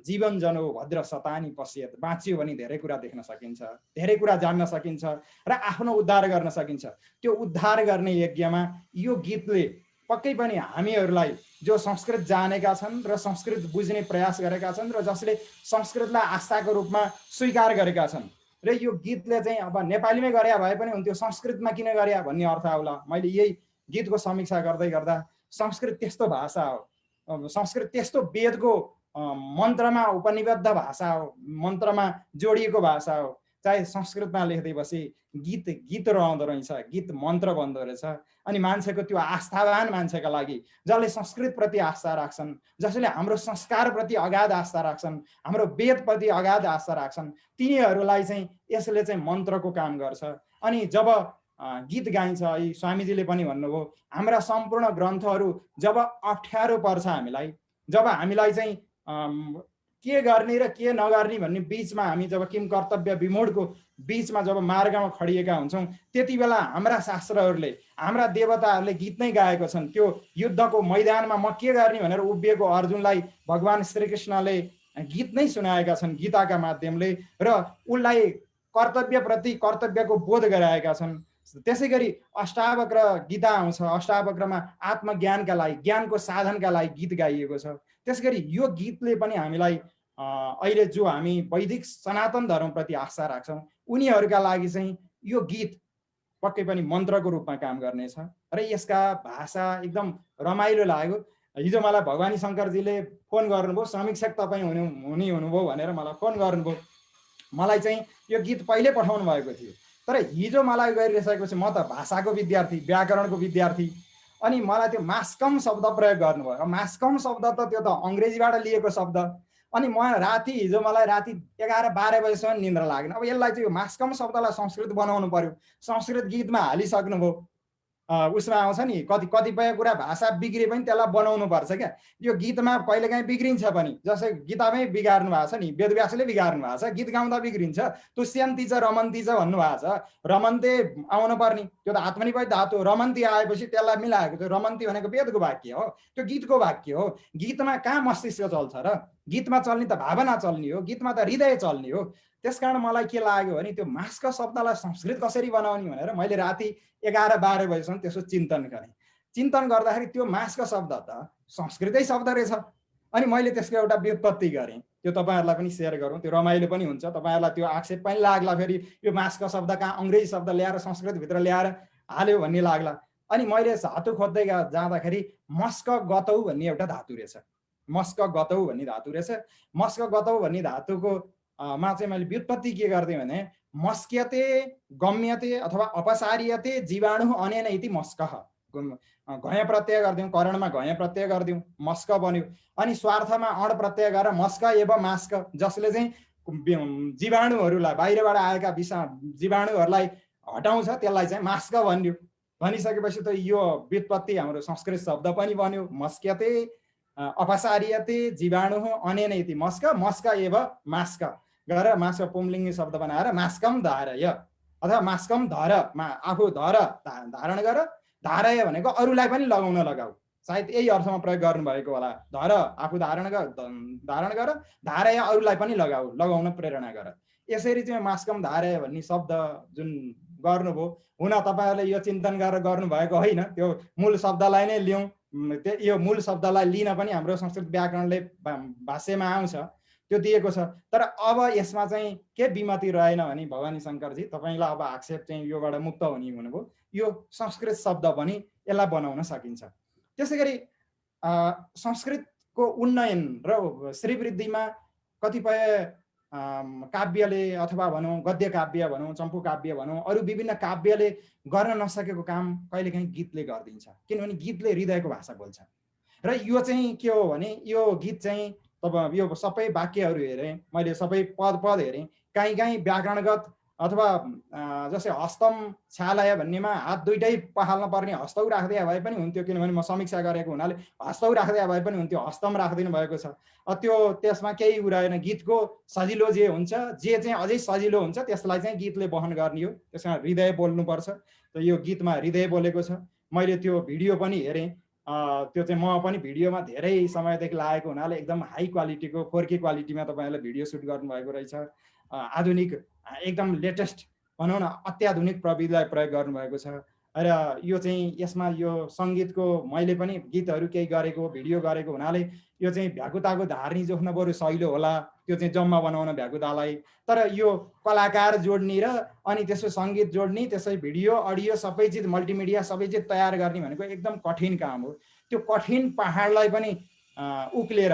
जीवन जनो भद्र शतानी पश्यत, बाँच्यो भने धेरै कुरा देख्न सकिन्छ, धेरै कुरा जान्न सकिन्छ र आफ्नो उद्धार गर्न सकिन्छ। त्यो उद्धार गर्ने यज्ञमा यो गीतले पक्कै पनि हामीहरूलाई जो संस्कृत जानेका छन् र संस्कृत बुझ्ने प्रयास गरेका छन् र जसले संस्कृतलाई आस्थाको रूपमा स्वीकार गरेका छन्, र यो गीतले चाहिँ अब नेपालीमै गरे भए पनि हुन्थ्यो, संस्कृतमा किन गरे भन्ने अर्थ आउला। मैले यही गीतको समीक्षा गर्दै गर्दा संस्कृत त्यस्तो भाषा हो, संस्कृत त्यस्तो वेदको मन्त्रमा उपनिबद्ध भाषा हो, मन्त्रमा जोडिएको भाषा हो। चाहे संस्कृतमा लेख्दै बसे गीत रहँदो रहेछ, गीत मन्त्र बन्दो रहेछ। अनि मान्छेको त्यो आस्थावान मान्छेका लागि जसले संस्कृतप्रति आस्था राख्छन्, जसले हाम्रो संस्कारप्रति अगाध आस्था राख्छन्, हाम्रो वेदप्रति अगाध आस्था राख्छन्, तिनीहरूलाई चाहिँ यसले चाहिँ मन्त्रको काम गर्छ। अनि जब गीत गाइन्छ, स्वामीजीले पनि भन्नुभयो हाम्रा सम्पूर्ण ग्रन्थहरू जब अप्ठ्यारो पर्छ हामीलाई, जब हामीलाई चाहिँ के गर्ने र के नगर्ने भन्ने बीचमा हामी जब किम कर्तव्य विमूढको बीचमा जब मार्गमा खडिएका हुन्छौँ, त्यति बेला हाम्रा शास्त्रहरूले, हाम्रा देवताहरूले गीत नै गाएको छन्। त्यो युद्धको मैदानमा म के गर्ने भनेर उभिएको अर्जुनलाई भगवान श्रीकृष्णले गीत नै सुनाएका छन् गीताका माध्यमले, र उसलाई कर्तव्यप्रति कर्तव्यको बोध गराएका छन्। त्यसै गरी अष्टावक्र गीता आउँछ, अष्टावक्रमा आत्मज्ञानका लागि, ज्ञानको साधनका लागि गीत गाइएको छ। त्यसै गरी यो गीतले पनि हामीलाई अहिले जो हामी वैदिक सनातन धर्मप्रति आस्था राख्छौँ उनीहरूका लागि चाहिँ यो गीत पक्कै पनि मन्त्रको रूपमा काम गर्नेछ। र यसका भाषा एकदम रमाइलो लाग्यो। हिजो मलाई भवानी शङ्करजीले फोन गर्नुभयो, समीक्षक तपाईँ हुनुभयो भनेर मलाई फोन गर्नुभयो। मलाई चाहिँ यो गीत पहिले पठाउनु भएको थियो, तर हिजो मलाई गरिरहेपछि म त भाषाको विद्यार्थी, व्याकरणको विद्यार्थी, अनि मलाई त्यो मास्कम शब्द प्रयोग गर्नुभयो। मास्कम शब्द त त्यो त अङ्ग्रेजीबाट लिएको शब्द। अनि म हिजो मलाई राति 11-12 बजीसम्म निन्द्रा लागेन। अब यसलाई चाहिँ मास्कम शब्दलाई संस्कृत बनाउनु पर्यो, संस्कृत गीतमा हालिसक्नुभयो। उसमा आउँछ नि कतिपय कुरा भाषा बिग्रे पनि त्यसलाई बनाउनु पर्छ क्या। यो गीतमा कहिलेकाहीँ बिग्रिन्छ पनि, जस्तै गीतामै बिगार्नु भएको छ नि, वेदव्यासले बिगार्नु भएको छ, गीत गाउँदा बिग्रिन्छ। तुष्यन्ती छ रमन्ती छ भन्नुभएको छ, रमन्ते आउनु पर्ने, त्यो त आत्मनिपद धातु, रमन्ती आएपछि त्यसलाई मिलाएको। त्यो रमन्ती भनेको वेदको वाक्य हो, त्यो गीतको वाक्य हो। गीतमा कहाँ मस्तिष्क चल्छ र? गीतमा चल्ने त भावना चल्ने हो, गीतमा त हृदय चल्ने हो। त्यसकारण मलाई के लाग्यो भने त्यो मास्क शब्दलाई संस्कृत कसरी बनाउने भनेर मैले राति 11-12 बजीसम्म त्यसो चिन्तन गरेँ। चिन्तन गर्दाखेरि त्यो मास्क शब्द त संस्कृतै शब्द रहेछ। अनि मैले त्यसको एउटा व्युत्पत्ति गरेँ, त्यो तपाईँहरूलाई पनि सेयर गरौँ, त्यो रमाइलो पनि हुन्छ। तपाईँहरूलाई त्यो आक्षेप पनि लाग्ला फेरि यो मास्क शब्द कहाँ अङ्ग्रेजी शब्द ल्याएर संस्कृतभित्र ल्याएर हाल्यो भन्ने लाग्ला। अनि मैले धातु खोज्दै जाँदाखेरि मस्क गतौ भन्ने एउटा धातु रहेछ, मस्क गतौ भन्ने धातु रहेछ। मस्क गतौ भन्ने धातुको मा चाहिँ मैले व्युत्पत्ति के गर्दै भने मस्क्यते गम्यते अथवा अपसार्यते जीवाणु अनेन इति मस्कः, घय प्रत्यय गरिदिउँ, करणमा घय प्रत्यय गरिदिउँ, मस्क बन्यो। अनि स्वार्थमा अण प्रत्यय गरेर मस्क एवं मास्क, जसले चाहिँ जीवाणुहरूलाई, बाहिरबाट आएका जीवाणुहरूलाई हटाउँछ, त्यसलाई चाहिँ मास्क भन्यो। भनिसकेपछि त यो व्युत्पत्ति हाम्रो संस्कृत शब्द पनि बन्यो, मस्क्यते अपसार्यते जीवाणु अनेन इति मस्क, मस्क एव मास्क गरेर मास्क पुंलिङ्गी शब्द बनाएर मास्कम धारय अथवा मास्कम धर, आफू धर धारण गर, धारय भनेको अरूलाई पनि लगाउन लगाऊ, सायद यही अर्थमा प्रयोग गर्नुभएको होला। धर आफू धारण गर, धारय अरूलाई पनि लगाऊ, लगाउन प्रेरणा गर। यसरी चाहिँ मास्कम धारय भन्ने शब्द जुन गर्नुभयो, हुन तपाईँहरूले यो चिन्तन गरेर गर्नुभएको होइन, त्यो मूल शब्दलाई नै लिउँ। यो मूल शब्दलाई लिन पनि हाम्रो संस्कृत व्याकरणले भाष्यमा आउँछ, त्यो दिएको छ। तर अब यसमा चाहिँ के विमति रहेन भने भवानी शङ्करजी तपाईँलाई अब आक्षेप चाहिँ योबाट मुक्त हुने भन्नुभयो, यो संस्कृत शब्द पनि यसलाई बनाउन सकिन्छ। त्यसै गरी संस्कृतको उन्नयन र श्रीवृद्धिमा कतिपय काव्यले अथवा भनौँ गद्य काव्य भनौँ, चम्पू काव्य भनौँ, अरू विभिन्न काव्यले गर्न नसकेको काम कहिलेकाहीँ गीतले गरिदिन्छ, किनभने गीतले हृदयको भाषा बोल्छ। र यो चाहिँ के हो भने यो गीत चाहिँ तब यो सबै वाक्यहरू हेरेँ मैले, सबै पद हेरेँ, काहीँ व्याकरणगत अथवा जस्तै हस्तम छालय भन्नेमा हात दुइटै पखाल्न पर्ने हस्तौ राख्दै भए पनि हुन्थ्यो, किनभने म समीक्षा गरेको हुनाले हस्तौ राख्दै भए पनि हुन्थ्यो, हस्तम राखिदिनु भएको छ। त्यो त्यसमा केही रहेन। गीतको सजिलो जे हुन्छ, जे चाहिँ अझै सजिलो हुन्छ त्यसलाई चाहिँ गीतले वहन गर्ने हो, त्यसमा हृदय बोल्नुपर्छ। त यो गीतमा हृदय बोलेको छ। मैले त्यो भिडियो पनि हेरेँ, त्यो चाहिँ म पनि भिडियोमा धेरै समयदेखि लागेको हुनाले एकदम हाई क्वालिटीको 4K क्वालिटीमा तपाईँहरूले भिडियो सुट गर्नुभएको रहेछ। आधुनिक एकदम लेटेस्ट भनौँ न अत्याधुनिक प्रविधिलाई प्रयोग गर्नुभएको छ। र यो चाहिँ यसमा यो सङ्गीतको मैले पनि गीतहरू केही गरेको, भिडियो गरेको हुनाले यो चाहिँ भ्याकुताको धार्नी जोख्न बरु सहिलो होला, त्यो चाहिँ जम्मा बनाउन भ्याकुतालाई। तर यो कलाकार जोड्ने र अनि त्यसको सङ्गीत जोड्ने, त्यसै भिडियो अडियो सबै चिज मल्टिमिडिया सबै चिज तयार गर्ने भनेको एकदम कठिन काम हो। त्यो कठिन पहाडलाई पनि उक्लेर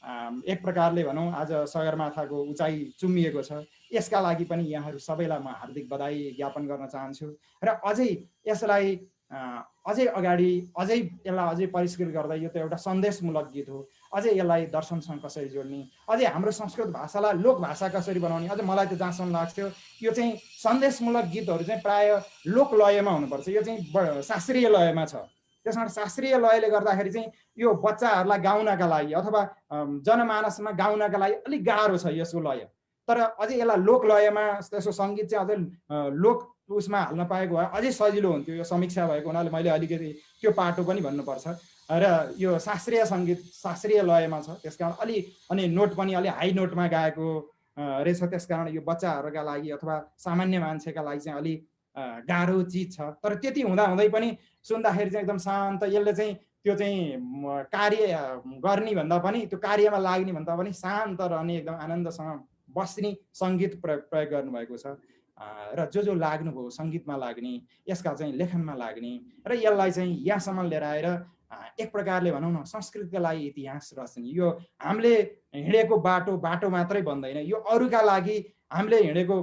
एक प्रकारले भनौँ आज सगरमाथाको उचाइ चुम्मिएको छ। यसका लागि पनि यहाँहरू सबैलाई म हार्दिक बधाई ज्ञापन गर्न चाहन्छु र अझै यसलाई अझै अगाडि यसलाई अझै परिष्कृत गर्दै यो त एउटा सन्देशमूलक गीत हो, अझै यसलाई दर्शनसँग कसरी जोड्ने, अझै हाम्रो संस्कृत भाषालाई लोक भाषा कसरी बनाउने, अझै मलाई त जहाँसम्म लाग्थ्यो यो चाहिँ सन्देशमूलक गीतहरू चाहिँ प्राय लोक लयमा हुनुपर्छ। यो चाहिँ शास्त्रीय लयमा छ। त्यस कारण शास्त्रीय लयले गर्दाखेरि चाहिँ यो बच्चाहरूलाई गाउनका लागि अथवा जनमानसमा गाउनका लागि अलिक गाह्रो छ यसको लय। तर अझै यसलाई लोक लयमा त्यसको सङ्गीत चाहिँ अझै लोक उसमा हाल्न पाएको भए अझै सजिलो हुन्थ्यो। यो समीक्षा भएको हुनाले मैले अलिकति त्यो पाटो पनि भन्नुपर्छ र यो शास्त्रीय सङ्गीत शास्त्रीय लयमा छ, त्यस कारण अनि नोट पनि अलि हाई नोटमा गाएको रहेछ। त्यस कारण यो बच्चाहरूका लागि अथवा सामान्य मान्छेका लागि चाहिँ अलि गाह्रो चिज छ। तर त्यति हुँदाहुँदै पनि सुन्दाखेरि चाहिँ एकदम शान्त, यसले चाहिँ त्यो चाहिँ कार्य गर्ने भन्दा पनि त्यो कार्यमा लाग्ने भन्दा पनि शान्त रहने एकदम आनन्दसँग बस्ने सङ्गीत प्रयोग गर्नुभएको छ र जो लाग्नुभयो सङ्गीतमा लाग्ने, यसका चाहिँ लेखनमा लाग्ने र यसलाई चाहिँ यहाँसम्म लिएर आएर एक प्रकारले भनौँ न संस्कृतिका लागि इतिहास रच्ने। यो हामीले हिँडेको बाटो मात्रै भन्दैन, यो अरूका लागि हामीले हिँडेको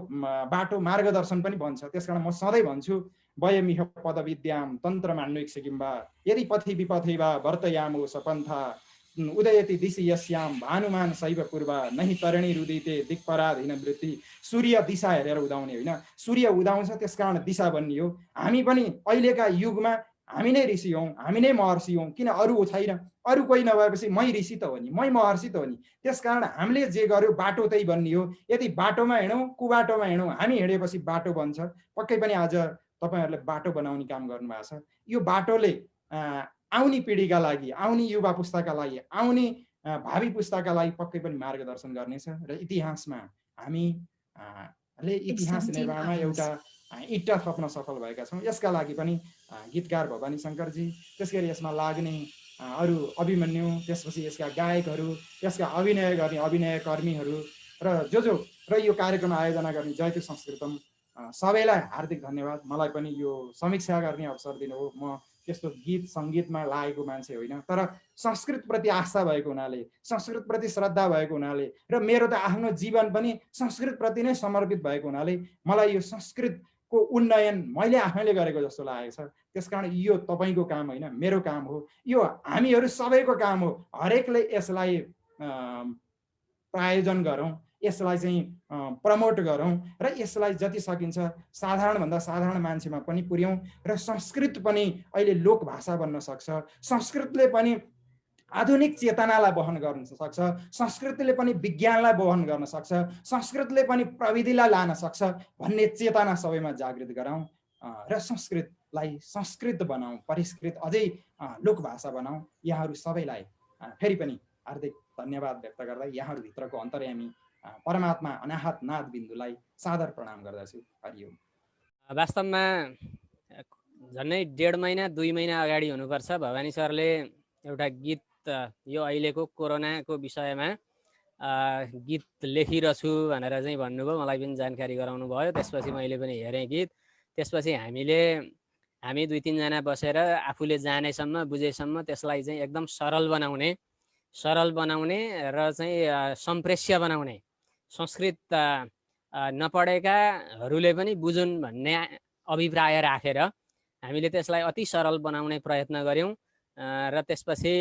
बाटो मार्गदर्शन पनि भन्छ। त्यस कारण म सधैँ भन्छु वयमिह पदविद्याम तन्त्र मान्विक सिकिम्बा यदि पथि विपथि वा वर्तयामो सपन्था उदयति दिशि यस्याम भानुमान शैव पूर्वा नहि तरणि रुदिते दिक्पराधीन वृत्ति। सूर्य दिशा हेरेर उदाउने होइन, सूर्य उदाउँछ त्यस कारण दिशा बन्ने हो। हामी पनि अहिलेका युगमा हामी नै ऋषि हौँ, हामी नै महर्षि हौँ, किन अरू छैन, अरू कोही नभएपछि मै ऋषि त हो नि, मै महर्षि त हो नि। त्यस कारण हामीले जे गर्यो बाटो त्यही बन्ने हो। यदि बाटोमा हिँडौँ कुबाटोमा हिँडौँ, हामी हिँडेपछि बाटो बन्छ। पक्कै पनि आज तपाईँहरूले बाटो बनाउने काम गर्नुभएको छ। यो बाटोले आउने पिँढीका लागि, आउने युवा पुस्ताका लागि, आउने भावी पुस्ताका लागि पक्कै पनि मार्गदर्शन गर्नेछ र इतिहासमा हामीले इतिहास निर्माणमा एउटा इट्टा थप्न सफल भएका छौँ। यसका लागि पनि गीतकार भवानी शङ्करजी, त्यस गरी यसमा लाग्ने अरू अभिमन्यु, त्यसपछि यसका गायकहरू, यसका अभिनय गर्ने अभिनयकर्मीहरू र र यो कार्यक्रम आयोजना गर्ने जयतु संस्कृतम सबैलाई हार्दिक धन्यवाद। मलाई पनि यो समीक्षा गर्ने अवसर दिनुभयो। म त्यस्तो गीत सङ्गीतमा लागेको मान्छे होइन, तर संस्कृतप्रति आस्था भएको हुनाले, संस्कृतप्रति श्रद्धा भएको हुनाले र मेरो त आफ्नो जीवन पनि संस्कृतप्रति नै समर्पित भएको हुनाले मलाई यो संस्कृतको उन्नयन मैले आफैले गरेको जस्तो लागेको छ। त्यसकारण यो तपाईँको काम होइन, मेरो काम हो, यो हामीहरू सबैको काम हो। हरेकले यसलाई प्रायोजन गरौँ, यसलाई चाहिँ प्रमोट गरौँ र यसलाई जति सकिन्छ साधारणभन्दा साधारण मान्छेमा पनि पुर्याउँ र संस्कृत पनि अहिले लोक भाषा बन्न सक्छ। संस्कृतले पनि आधुनिक चेतनालाई वहन गर्न सक्छ, संस्कृतिले पनि विज्ञानलाई वहन गर्न सक्छ, संस्कृतले पनि प्रविधिलाई लान सक्छ भन्ने चेतना सबैमा जागृत गराउँ र संस्कृतलाई संस्कृत बनाऊ, परिष्कृत अझै लोक भाषा बनाऊ। यहाँहरू सबैलाई फेरि पनि हार्दिक धन्यवाद व्यक्त गर्दै यहाँहरूभित्रको अन्तर्यामी परमात्मा अनाहत नाथ बिन्दुलाई सादर प्रणाम गर्दछु। हरिओम। वास्तवमा झन्डै 1.5 महिना 2 महिना अगाडि हुनुपर्छ भवानी सरले एउटा गीत यो अहिलेको कोरोनाको विषयमा गीत लेखिरहेछु भनेर चाहिँ भन्नुभयो, मलाई पनि जानकारी गराउनु भयो। त्यसपछि मैले पनि हेरेँ गीत। त्यसपछि हामी 2-3 जना बसेर आफूले जानेसम्म बुझेसम्म त्यसलाई चाहिँ एकदम सरल बनाउने र चाहिँ सम्प्रेष्य बनाउने, संस्कृत नपढेकाहरूले पनि बुझुन् भन्ने अभिप्राय राखेर हामीले त्यसलाई अति सरल बनाउने प्रयत्न गऱ्यौँ र त्यसपछि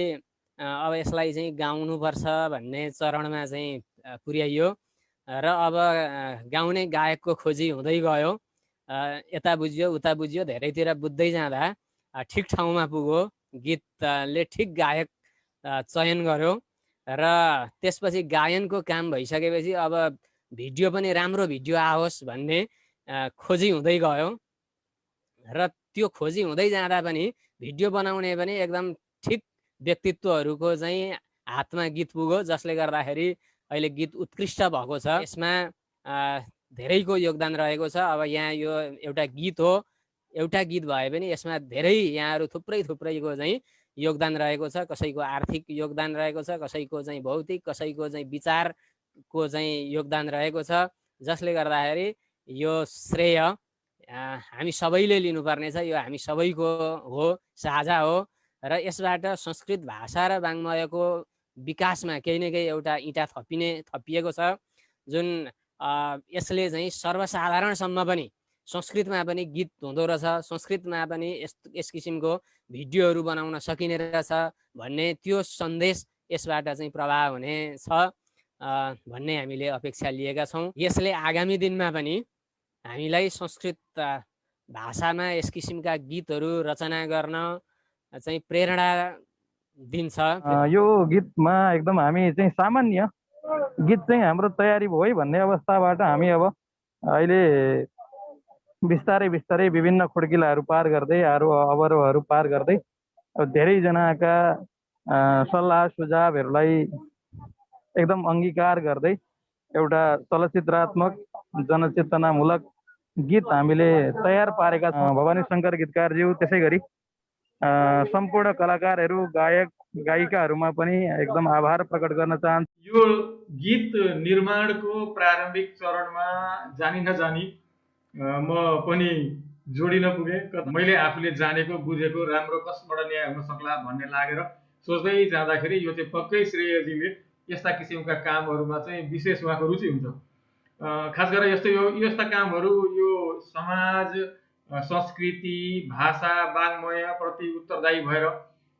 अब यसलाई चाहिँ गाउनुपर्छ भन्ने चरणमा चाहिँ पुर्याइयो र अब गाउने गायकको खोजी हुँदै गयो। यता बुझ्यो उता बुझ्यो, धेरैतिर बुझ्दै जाँदा ठिक ठाउँमा पुग्यो, गीतले ठिक गायक चयन गर्यो र त्यसपछि गायनको काम भइसकेपछि अब भिडियो पनि राम्रो भिडियो आओस् भन्ने खोजी हुँदै गयो र त्यो खोजी हुँदै जाँदा पनि भिडियो बनाउने पनि एकदम ठिक व्यक्तित्वहरूको चाहिँ हातमा गीत पुग्यो, जसले गर्दाखेरि अहिले गीत उत्कृष्ट भएको छ। यसमा धेरैको योगदान रहेको छ। अब यहाँ यो एउटा गीत हो, एउटा गीत भए पनि यसमा धेरै यहाँहरू थुप्रैको चाहिँ योगदान रहेको छ। कसैको आर्थिक योगदान रहेको छ, कसैको चाहिँ भौतिक, कसैको चाहिँ विचारको चाहिँ योगदान रहेको छ, जसले गर्दाखेरि यो श्रेय हामी सबैले लिनुपर्ने छ। यो हामी सबैको हो, साझा हो र यसबाट संस्कृत भाषा र वाङ्मयको विकासमा केही न केही एउटा इँटा थपिएको छ, जुन यसले चाहिँ सर्वसाधारणसम्म पनि संस्कृतमा पनि गीत हुँदो रहेछ, संस्कृतमा पनि यस किसिमको भिडियोहरू बनाउन सकिने रहेछ भन्ने त्यो सन्देश यसबाट चाहिँ प्रभाव हुने छ भन्ने हामीले अपेक्षा लिएका छौँ। यसले आगामी दिनमा पनि हामीलाई संस्कृत भाषामा यस किसिमका गीतहरू रचना गर्न चाहिँ प्रेरणा दिन्छ। यो गीतमा एकदम हामी चाहिँ सामान्य गीत चाहिँ हाम्रो तयारी भयो भन्ने अवस्थाबाट हामी अब अहिले बिस्तारै बिस्तारै विभिन्न खुड्किलाहरू पार गर्दै अवरोहहरू पार गर्दै अब धेरैजनाका सल्लाह सुझावहरूलाई एकदम अङ्गीकार गर्दै एउटा चलचित्रात्मक जनचेतनामूलक गीत हामीले तयार पारेका छौँ। भवानी शङ्कर गीतकारज्यू, त्यसै गरी सम्पूर्ण कलाकारहरू, गायक गायिकाहरूमा पनि एकदम आभार प्रकट गर्न चाहन्छु। यो गीत निर्माणको प्रारम्भिक चरणमा जानी नजानी म पनि जोडिन पुगेँ। मैले आफूले जानेको बुझेको राम्रो कसबाट न्याय हुन सक्ला भन्ने लागेर सोच्दै जाँदाखेरि यो चाहिँ पक्कै श्रेयजीले यस्ता किसिमका कामहरूमा चाहिँ विशेष उहाँको रुचि हुन्छ। खास गरेर यस्ता कामहरू यो समाज, संस्कृति, भाषा, वाङ्मय प्रति उत्तरदायी भएर,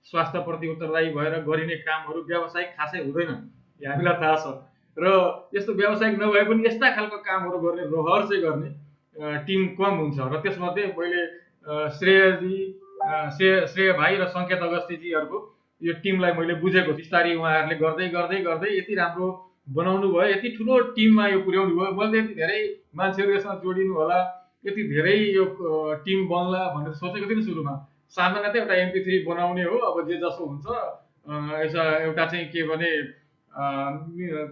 स्वास्थ्यप्रति उत्तरदायी भएर गरिने कामहरू व्यावसायिक खासै हुँदैन, हामीलाई थाहा छ। र यस्तो व्यावसायिक नभए पनि यस्ता खालको कामहरू गर्ने, रहर चाहिँ गर्ने टिम कम हुन्छ। र त्यसमध्ये मैले श्रेय भाइ र सङ्केत अगस्तीजीहरूको यो टिमलाई मैले बुझेको। बिस्तारै उहाँहरूले गर्दै गर्दै गर्दै यति राम्रो बनाउनु भयो, यति ठुलो टिममा यो पुर्याउनु भयो। मैले यति धेरै मान्छेहरू यसमा जोडिनु होला, यति धेरै यो टिम बन्ला भनेर सोचेको थिएँ सुरुमा। सामान्य त एउटा MP3 बनाउने हो, अब जे जसो हुन्छ। एउटा चाहिँ के भने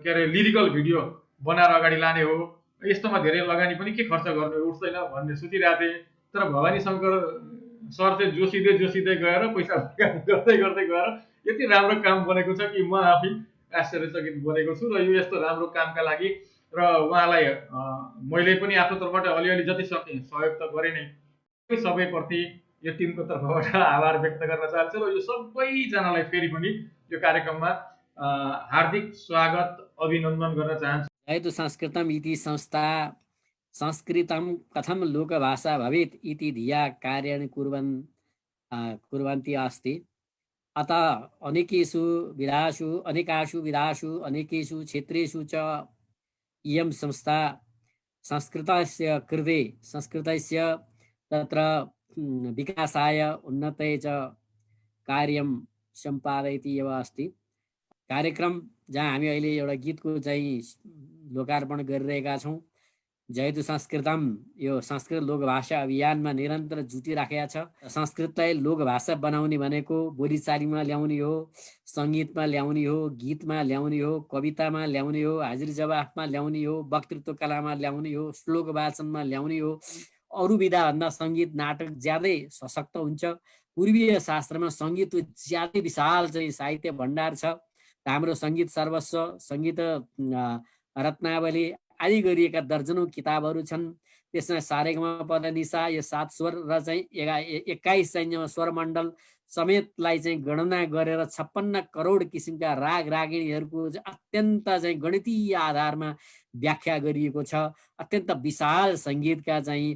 के अरे लिरिकल भिडियो बनाएर अगाडि लाने हो, यस्तोमा धेरै लगानी पनि के खर्च गर्ने उठ्दैन भन्ने सोचिरहेको थिएँ। तर भवानी शङ्कर सर चाहिँ जोसिँदै गएर पैसा गर्दै गएर यति राम्रो काम बनेको छ कि म आफै आश्चर्यचकित बनेको छु। र यो यस्तो राम्रो कामका लागि र उहाँलाई मैले पनि आफ्नो तर्फबाट अलिअलि जति सकेँ सहयोग त गरेँ नै। सबैप्रति यो टिमको तर्फबाट आभार व्यक्त गर्न चाहन्छु र यो सबैजनालाई फेरि पनि यो कार्यक्रममा हार्दिक स्वागत अभिनन्दन गर्न चाहन्छु। जयतु संस्कृतम इति संस्था संस्कृतं कथं लोकभाषा भवेत् इति धिया कार्याणि कुर्वन्ति अस्ति। अतः अनेकेषु विधासु अनेकेषु क्षेत्रेषु च इयं संस्था संस्कृतस्य कृते संस्कृतस्य तत्र विकासाय उन्नतये च कार्यं सम्पादयति एव अस्ति। कार्यक्रम जहाँ हामी अहिले एउटा गीतको चाहिँ लोकार्पण गरिरहेका छौँ। जयतु संस्कृतम यो संस्कृत लोकभाषा अभियानमा निरन्तर जुटिराखेका छ। संस्कृतलाई लोकभाषा बनाउने भनेको बोलीचालीमा ल्याउने हो, सङ्गीतमा ल्याउने हो, गीतमा ल्याउने हो, कवितामा ल्याउने हो, हाजिर जवाफमा ल्याउने हो, वक्तृत्व कलामा ल्याउने हो, श्लोक वाचनमा ल्याउने हो। अरू विधाभन्दा सङ्गीत नाटक ज्यादै सशक्त हुन्छ। पूर्वीय शास्त्रमा सङ्गीतको ज्यादै विशाल चाहिँ साहित्य भण्डार छ। हाम्रो सङ्गीत सर्वस्व, सङ्गीत रत्नावली आदि गरिएका दर्जनौं किताबहरू छन्। त्यसमा सारेगमपधनिसा यो 7 स्वर र चाहिँ 21 चाहिँ स्वरमण्डल समेतलाई चाहिँ गणना गरेर 56 करोड किसिमका राग रागिणीहरूको अत्यन्त चाहिँ गणितीय आधारमा व्याख्या गरिएको छ। अत्यन्त विशाल सङ्गीतका चाहिँ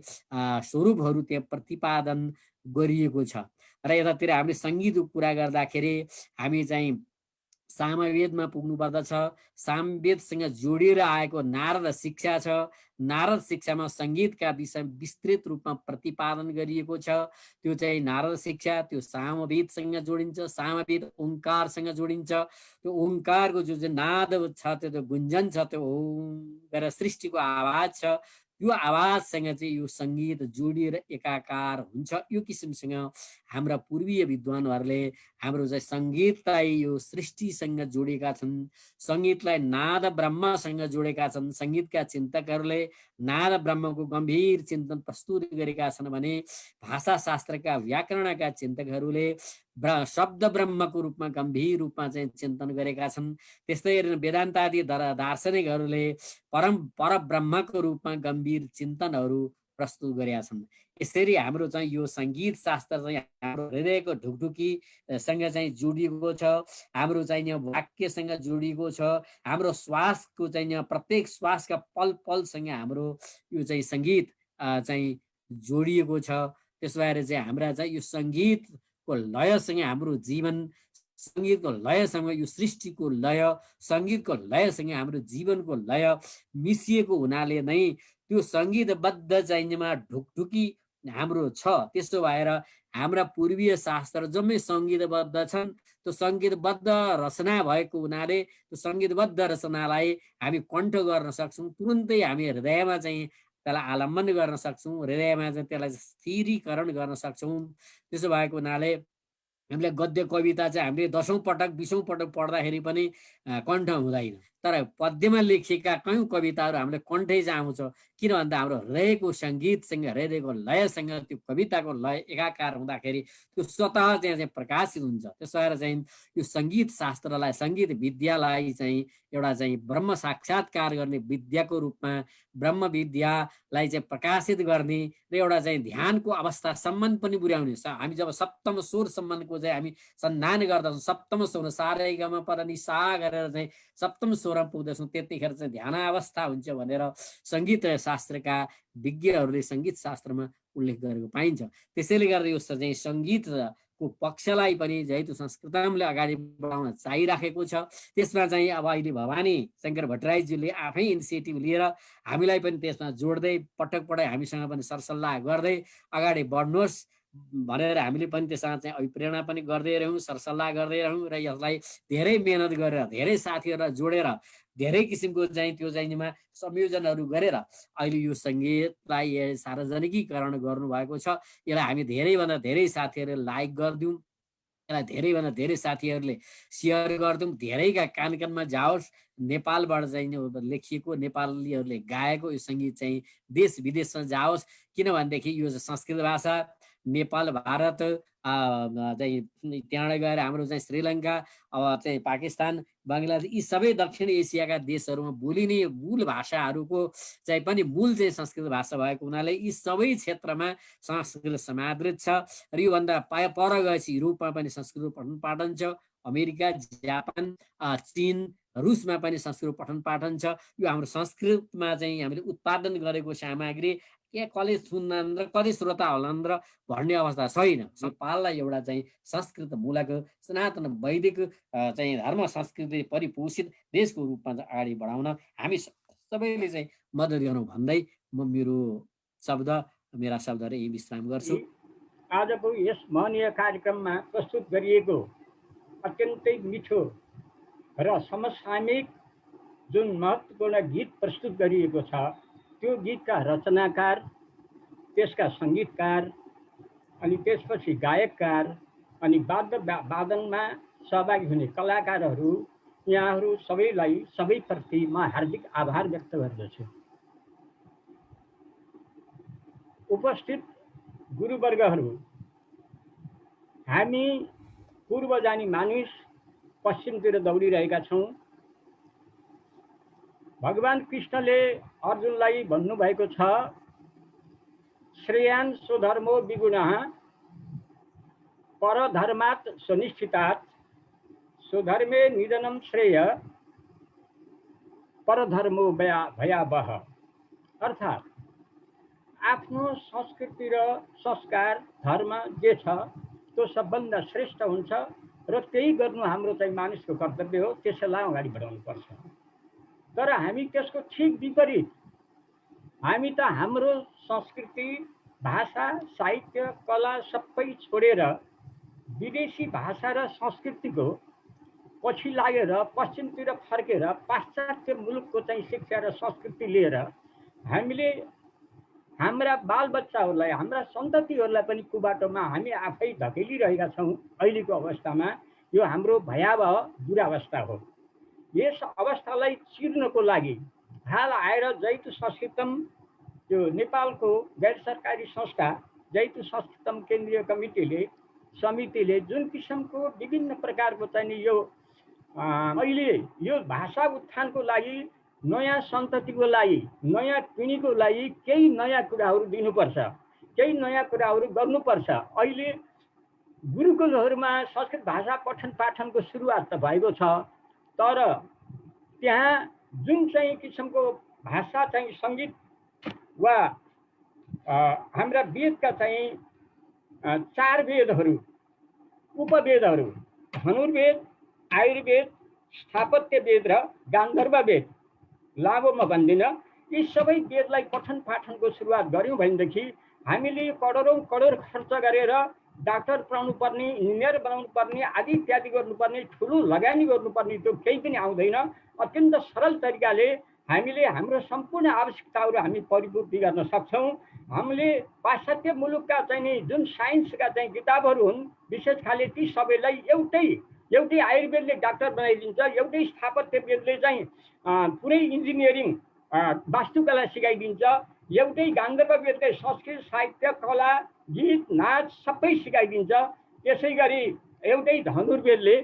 स्वरूपहरू त्यहाँ प्रतिपादन गरिएको छ। र यतातिर हामीले सङ्गीतको कुरा गर्दाखेरि हामी चाहिँ सामवेदमा पुग्नु पर्दछ। सामवेदसँग जोडिएर आएको नारद शिक्षा छ। नारद शिक्षामा सङ्गीतका विषय विस्तृत रूपमा प्रतिपादन गरिएको छ। त्यो चाहिँ नारद शिक्षा त्यो सामवेदसँग जोडिन्छ। सामवेद ओङ्कारसँग जोडिन्छ। त्यो ओङ्कारको जो चाहिँ नाद छ, त्यो गुन्जन छ, त्यो ओम गरेर सृष्टिको आवाज छ। यो आवाजसँग चाहिँ यो सङ्गीत जोडिएर एकाकार हुन्छ। यो किसिमसँग हाम्रा पूर्वीय विद्वानहरूले हाम्रो चाहिँ सङ्गीतलाई यो सृष्टिसँग जोडेका छन्। सङ्गीतलाई नाद ब्रह्मसँग जोडेका छन्। सङ्गीतका चिन्तकहरूले नाद ब्रह्मको गम्भीर चिन्तन प्रस्तुत गरेका छन् भने भाषाशास्त्रका व्याकरणका चिन्तकहरूले शब्द ब्रह्मको रूपमा गम्भीर रूपमा चाहिँ चिन्तन गरेका छन्। त्यस्तै वेदान्तादि दार्शनिकहरूले परब्रह्मको रूपमा गम्भीर चिन्तनहरू प्रस्तुत गरेका छन्। यसरी हाम्रो चाहिँ यो सङ्गीत शास्त्र चाहिँ हाम्रो हृदयको ढुकढुकीसँग चाहिँ जोडिएको छ, हाम्रो चाहिँ यहाँ वाक्यसँग जोडिएको छ, हाम्रो श्वासको चाहिँ यहाँ प्रत्येक श्वासका पल पलसँग हाम्रो यो चाहिँ सङ्गीत चाहिँ जोडिएको छ। त्यसो भएर चाहिँ हाम्रा चाहिँ यो सङ्गीतको लयसँग हाम्रो जीवन, सङ्गीतको लयसँग यो सृष्टिको लय, सङ्गीतको लयसँग हाम्रो जीवनको लय मिसिएको हुनाले नै त्यो सङ्गीतबद्ध चाहिनेमा ढुकढुकी हाम्रो छ। त्यसो भएर हाम्रा पूर्वीय शास्त्र जम्मै सङ्गीतबद्ध छन्। त्यो सङ्गीतबद्ध रचना भएको हुनाले त्यो सङ्गीतबद्ध रचनालाई हामी कण्ठ गर्न सक्छौँ, तुरुन्तै हामी हृदयमा चाहिँ त्यसलाई आलम्बन गर्न सक्छौँ, हृदयमा चाहिँ त्यसलाई स्थिरीकरण गर्न सक्छौँ। त्यसो भएको हुनाले हामीले गद्य कविता चाहिँ हामीले 10औं पटक 20औं पटक पढ्दाखेरि पनि कण्ठ हुँदैन, तर पद्यमा लेखिएका कयौँ कविताहरू हामीले कण्ठै चाहिँ आउँछ। किन भन्दा हाम्रो हृदयको सङ्गीतसँग, हृदयको लयसँग त्यो कविताको लय एकाकार हुँदाखेरि त्यो स्वतः चाहिँ प्रकाशित हुन्छ। त्यस भएर चाहिँ यो सङ्गीत शास्त्रलाई, सङ्गीत विद्यालाई चाहिँ एउटा चाहिँ ब्रह्म साक्षात्कार गर्ने विद्याको रूपमा, ब्रह्म विद्यालाई चाहिँ प्रकाशित गर्ने र एउटा चाहिँ ध्यानको अवस्थासम्म पनि पुर्याउने। हामी जब सप्तम स्वरसम्मको चाहिँ हामी सन्धान गर्दछौँ, सप्तम स्वर सारे गम पर नि सा गरेर चाहिँ सप्तम स्वरमा पुग्दछौँ, त्यतिखेर चाहिँ ध्यान अवस्था हुन्छ भनेर सङ्गीत शास्त्रका विज्ञहरूले सङ्गीत शास्त्रमा उल्लेख गरेको पाइन्छ। त्यसैले गर्दा यो चाहिँ सङ्गीतको पक्षलाई पनि जैतु संस्कृतमले अगाडि बढाउन चाहिराखेको छ। त्यसमा चाहिँ अब अहिले भवानी शङ्कर भट्टराईज्यूले आफै इनिसिएटिभ लिएर हामीलाई पनि त्यसमा जोड्दै पटक पटक हामीसँग पनि सरसल्लाह गर्दै अगाडि बढ्नुहोस् भनेर हामीले पनि त्यसमा चाहिँ अभिप्रेरणा पनि गर्दै रहौँ, सरसल्लाह गर्दै रहौँ र यसलाई धेरै मेहनत गरेर, धेरै साथीहरूलाई जोडेर, धेरै किसिमको चाहिँ त्यो चाहिँमा संयोजनहरू गरेर अहिले यो सङ्गीतलाई सार्वजनिकीकरण गर्नुभएको छ। यसलाई हामी धेरैभन्दा धेरै साथीहरूले लाइक गरिदिउँ, यसलाई धेरैभन्दा धेरै साथीहरूले सेयर गरिदिउँ, धेरैका कान कानमा जाओस्। नेपालबाट चाहिँ लेखिएको, नेपालीहरूले गाएको यो सङ्गीत चाहिँ देश विदेशमा जाओस्। किनभनेदेखि यो संस्कृत भाषा नेपाल, भारत चाहिँ त्यहाँबाट गएर हाम्रो चाहिँ श्रीलङ्का, अब चाहिँ पाकिस्तान, बङ्गलादेश, यी सबै दक्षिण एसियाका देशहरूमा बोलिने मूल भाषाहरूको चाहिँ पनि मूल चाहिँ संस्कृत भाषा भएको हुनाले यी सबै क्षेत्रमा संस्कृत समादृत छ। र योभन्दा पर गएपछि युरोपमा पनि संस्कृत पठन पाठन छ, अमेरिका, जापान, चीन, रुसमा पनि संस्कृत पठन पाठन छ। यो हाम्रो संस्कृतमा चाहिँ हामीले उत्पादन गरेको सामग्री के कसले सुन्नन् र कति श्रोता होलान् र भन्ने अवस्था छैन। नेपाललाई एउटा चाहिँ संस्कृत मूलक सनातन वैदिक चाहिँ धर्म संस्कृति परिपोषित देशको रूपमा चाहिँ अगाडि बढाउन हामी सबैले चाहिँ मद्दत गरौँ भन्दै म मेरा शब्दहरू यही विश्राम गर्छु। आजको यस महनीय कार्यक्रममा प्रस्तुत गरिएको अत्यन्तै मिठो र समसामयिक जुन महत्त्वपूर्ण गीत प्रस्तुत गरिएको छ, त्यो गीतका रचनाकार, त्यसका सङ्गीतकार, अनि त्यसपछि गायककार, अनि वादनमा सहभागी हुने कलाकारहरू, यहाँहरू सबैलाई, सबैप्रति म हार्दिक आभार व्यक्त गर्दछु। उपस्थित गुरुवर्गहरू, हामी पूर्व जानी मानिस पश्चिमतिर दौडिरहेका छौँ। भगवान कृष्णले अर्जुनलाई भन्नुभएको छ, श्रेयान् स्वधर्मो विगुणः परधर्मात् सुनिश्चितात् स्वधर्मे निधनं श्रेय परधर्मो भयावह। अर्थात् आफ्नो संस्कृति र संस्कार, धर्म जे छ त्यो सबभन्दा श्रेष्ठ हुन्छ र त्यही गर्नु हाम्रो चाहिँ मानिसको कर्तव्य हो। त्यसैलाई अगाडि बढाउनु पर्छ। तर हामी त्यसको ठिक विपरीत, हामी त हाम्रो संस्कृति, भाषा, साहित्य, कला सबै छोडेर विदेशी भाषा र संस्कृतिको पछि लागेर पश्चिमतिर फर्केर पाश्चात्य मुलुकको चाहिँ शिक्षा र संस्कृति लिएर हामीले हाम्रा बालबच्चाहरूलाई, हाम्रा सन्ततिहरूलाई पनि कुबाटोमा हामी आफै धकेलिरहेका छौँ। अहिलेको अवस्थामा यो हाम्रो भयावह दुरावस्था हो। यस अवस्थालाई चिर्नको लागि हाल आएर जैतु संस्कृतम, यो नेपालको गैर सरकारी संस्था जैतु संस्कृतम केन्द्रीय समितिले जुन किसिमको विभिन्न प्रकारको चाहिँ यो अहिले यो भाषा उत्थानको लागि नयाँ सन्ततिको लागि, नयाँ पिँढीको लागि केही नयाँ कुराहरू दिनुपर्छ, केही नयाँ कुराहरू गर्नुपर्छ। अहिले गुरुकुलहरूमा संस्कृत भाषा पठन पाठनको सुरुवात त भएको छ, तर त्यहाँ जुन चाहिँ किसिमको भाषा चाहिँ सङ्गीत वा हाम्रा वेदका चाहिँ 4 वेदहरू, उपवेदहरू, धनुर्वेद, आयुर्वेद, स्थापत्य वेद र गान्धर्व वेद, लामो म भन्दिनँ, यी सबै वेदलाई पठन पाठनको सुरुवात गऱ्यौँ भनेदेखि हामीले करोडौँ करोड खर्च गरेर डाक्टर बनाउनु पर्ने, इन्जिनियर बनाउनु पर्ने, आदि इत्यादि गर्नुपर्ने, ठुलो लगानी गर्नुपर्ने त्यो केही पनि आउँदैन। अत्यन्त सरल तरिकाले हामीले हाम्रो सम्पूर्ण आवश्यकताहरू हामी परिपूर्ति गर्न सक्छौँ। हामीले पाश्चात्य मुलुकका चाहिँ नि जुन साइन्सका चाहिँ किताबहरू हुन्, विशेष खाले ती सबैलाई एउटै आयुर्वेदले डाक्टर बनाइदिन्छ, एउटै स्थापत्य वेदले चाहिँ पुरै इन्जिनियरिङ वास्तुकला सिकाइदिन्छ, एउटै गान्धर्व वेदले संस्कृत साहित्य कला गीत नाच सबै सिकाइदिन्छ। त्यसै गरी एउटै धनुर्वेदले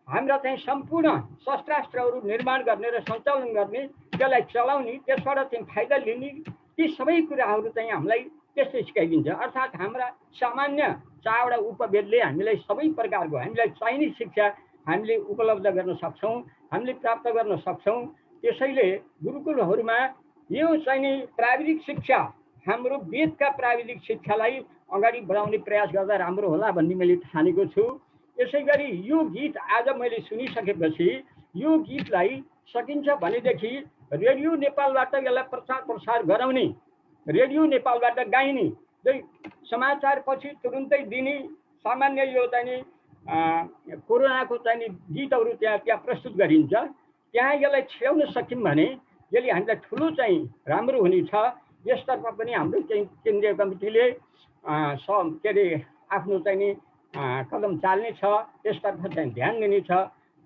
हाम्रा चाहिँ सम्पूर्ण शस्त्रास्त्रहरू निर्माण गर्ने र सञ्चालन गर्ने, त्यसलाई चलाउने, त्यसबाट चाहिँ फाइदा लिने, ती सबै कुराहरू चाहिँ हामीलाई त्यसले सिकाइदिन्छ। अर्थात् हाम्रा सामान्य 4वटा उपवेदले हामीलाई सबै प्रकारको हामीलाई चाहिने शिक्षा हामीले उपलब्ध गर्न सक्छौँ, हामीले प्राप्त गर्न सक्छौँ। त्यसैले गुरुकुलहरूमा यो चाहिँ प्राविधिक शिक्षा, हाम्रो वेदका प्राविधिक शिक्षालाई अगाडि बढाउने प्रयास गर्दा राम्रो होला भन्ने मैले ठानेको छु। यसै गरी यो गीत आज मैले सुनिसकेपछि यो गीतलाई सकिन्छ भनेदेखि रेडियो नेपालबाट यसलाई प्रचार प्रसार गराउने, रेडियो नेपालबाट गाइने, समाचार पछि तुरुन्तै दिने, सामान्य यो चाहिँ कोरोनाको चाहिँ गीतहरू त्यहाँ प्रस्तुत गरिन्छ, त्यहाँ यसलाई छ्याउन सक्यौँ भने यसले हामीलाई ठुलो चाहिँ राम्रो हुनेछ। यसतर्फ पनि हाम्रो चाहिँ केन्द्रीय कमिटीले के अरे आफ्नो चाहिँ नि कदम चाल्नेछ, त्यसतर्फ चाहिँ ध्यान दिनेछ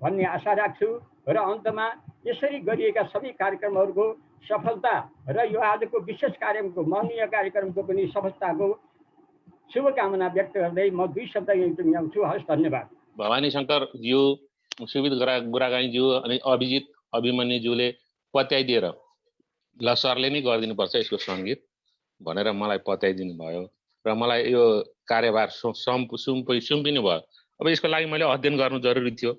भन्ने आशा राख्छु। र अन्तमा यसरी गरिएका सबै कार्यक्रमहरूको सफलता र यो आजको विशेष कार्यक्रमको माननीय कार्यक्रमको पनि सफलताको शुभकामना व्यक्त गर्दै म 2 शब्द यहीँ टुङ्ग्याउँछु। हस्, धन्यवाद। भवानी शङ्करज्यू, सुविद गुरागाईज्यू अनि अभिजित अभिमन्युज्यूले पत्याइदिएर ल सरले नै गरिदिनुपर्छ यसको सङ्गीत भनेर मलाई पत्याइदिनु भयो र मलाई यो कार्यभार सुम्पिनु भयो। अब यसको लागि मैले अध्ययन गर्नु जरुरी थियो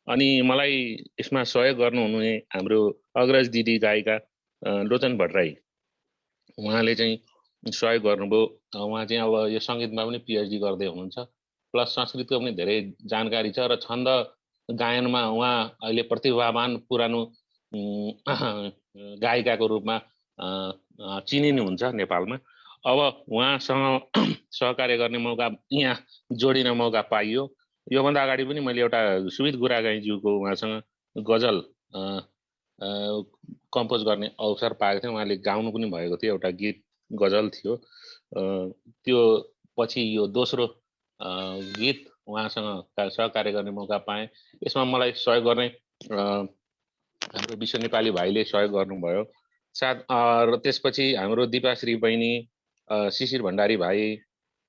अनि मलाई यसमा सहयोग गर्नुहुने हाम्रो अग्रज दिदी गायिका लोचन भट्टराई, उहाँले चाहिँ सहयोग गर्नुभयो। उहाँ चाहिँ अब यो सङ्गीतमा पनि पिएचडी गर्दै हुनुहुन्छ, प्लस संस्कृतको पनि धेरै जानकारी छ र छन्द गायनमा उहाँ अहिले प्रतिभावान पुरानो गायिकाको रूपमा चिनिनुहुन्छ नेपालमा। अब उहाँसँग सहकार्य गर्ने मौका, यहाँ जोडिन मौका पाइयो। योभन्दा अगाडि पनि मैले एउटा सुविद गुरागाईज्यूको उहाँसँग गजल कम्पोज गर्ने अवसर पाएको थिएँ। उहाँले गाउनु पनि भएको थियो, एउटा गीत गजल थियो। त्यो पछि यो दोस्रो गीत उहाँसँग सहकार्य गर्ने मौका पाएँ। यसमा मलाई सहयोग गर्ने हाम्रो विश्व नेपाली भाइले सहयोग गर्नुभयो। र त्यसपछि हाम्रो दिपाश्री बहिनी, शिशिर भण्डारी भाइ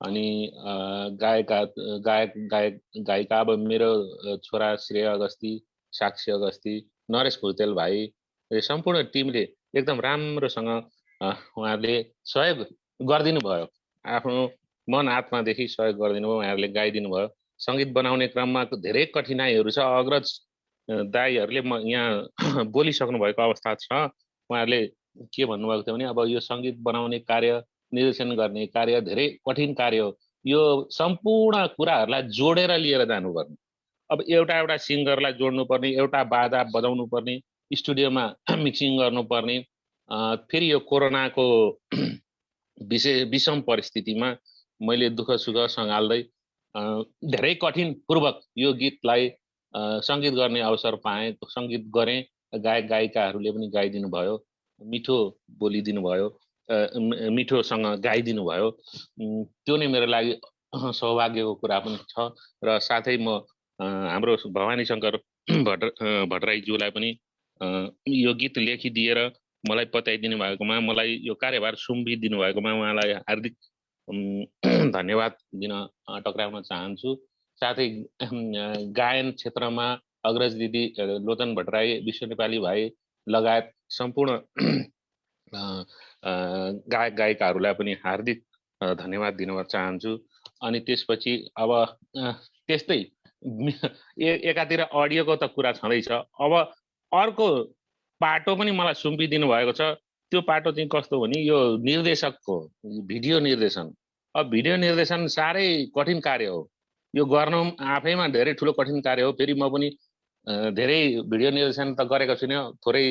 अनि गायिका अब मेरो छोरा श्रेय अगस्ती, साक्षी अगस्ती, नरेश भुतेल भाइ, सम्पूर्ण टिमले एकदम राम्रोसँग उहाँहरूले सहयोग गरिदिनु भयो। आफ्नो मन आत्मादेखि सहयोग गरिदिनु भयो। उहाँहरूले गाइदिनु भयो। सङ्गीत बनाउने क्रममा धेरै कठिनाइहरू छ। अग्रज दाईहरूले यहाँ बोलिसक्नु भएको अवस्था छ। उहाँहरूले के भन्नुभएको थियो भने अब यो सङ्गीत बनाउने कार्य, निर्देशन गर्ने कार्य धेरै कठिन कार्य हो। यो सम्पूर्ण कुराहरूलाई जोडेर लिएर जानुपर्ने। अब एउटा सिङ्गरलाई जोड्नुपर्ने, एउटा बाजा बजाउनु पर्ने, स्टुडियोमा मिक्सिङ गर्नुपर्ने, फेरि यो कोरोनाको विषम परिस्थितिमा मैले दुःख सुख सँगाल्दै धेरै कठिन पूर्वक यो गीतलाई सङ्गीत गर्ने अवसर पाएँ, सङ्गीत गरेँ। गायक गायिकाहरूले पनि गाइदिनु भयो, मिठो बोलिदिनु भयो, मिठोसँग गाइदिनु भयो। त्यो नै मेरो लागि सौभाग्यको कुरा पनि छ। र साथै म हाम्रो भवानी शङ्कर भट्टराईज्यूलाई पनि यो गीत लेखिदिएर मलाई पत्याइदिनु भएकोमा, मलाई यो कार्यभार सुम्पिदिनु भएकोमा उहाँलाई हार्दिक धन्यवाद दिन टक्राउन चाहन्छु। साथै गायन क्षेत्रमा अग्रज दिदी लोचन भट्टराई, विश्व नेपाली भाइ लगायत सम्पूर्ण गायक गायिकाहरूलाई पनि हार्दिक धन्यवाद दिन चाहन्छु। अनि त्यसपछि अब त्यस्तै एकातिर अडियोको त कुरा छँदैछ, अब अर्को पाटो पनि मलाई सुम्पिदिनु भएको छ। त्यो पाटो चाहिँ कस्तो भने यो निर्देशकको भिडियो निर्देशन। अब भिडियो निर्देशन साह्रै कठिन कार्य हो, यो गर्न आफैमा धेरै ठुलो कठिन कार्य हो। फेरि म पनि धेरै भिडियो निर्देशन त गरेको छुइनँ, थोरै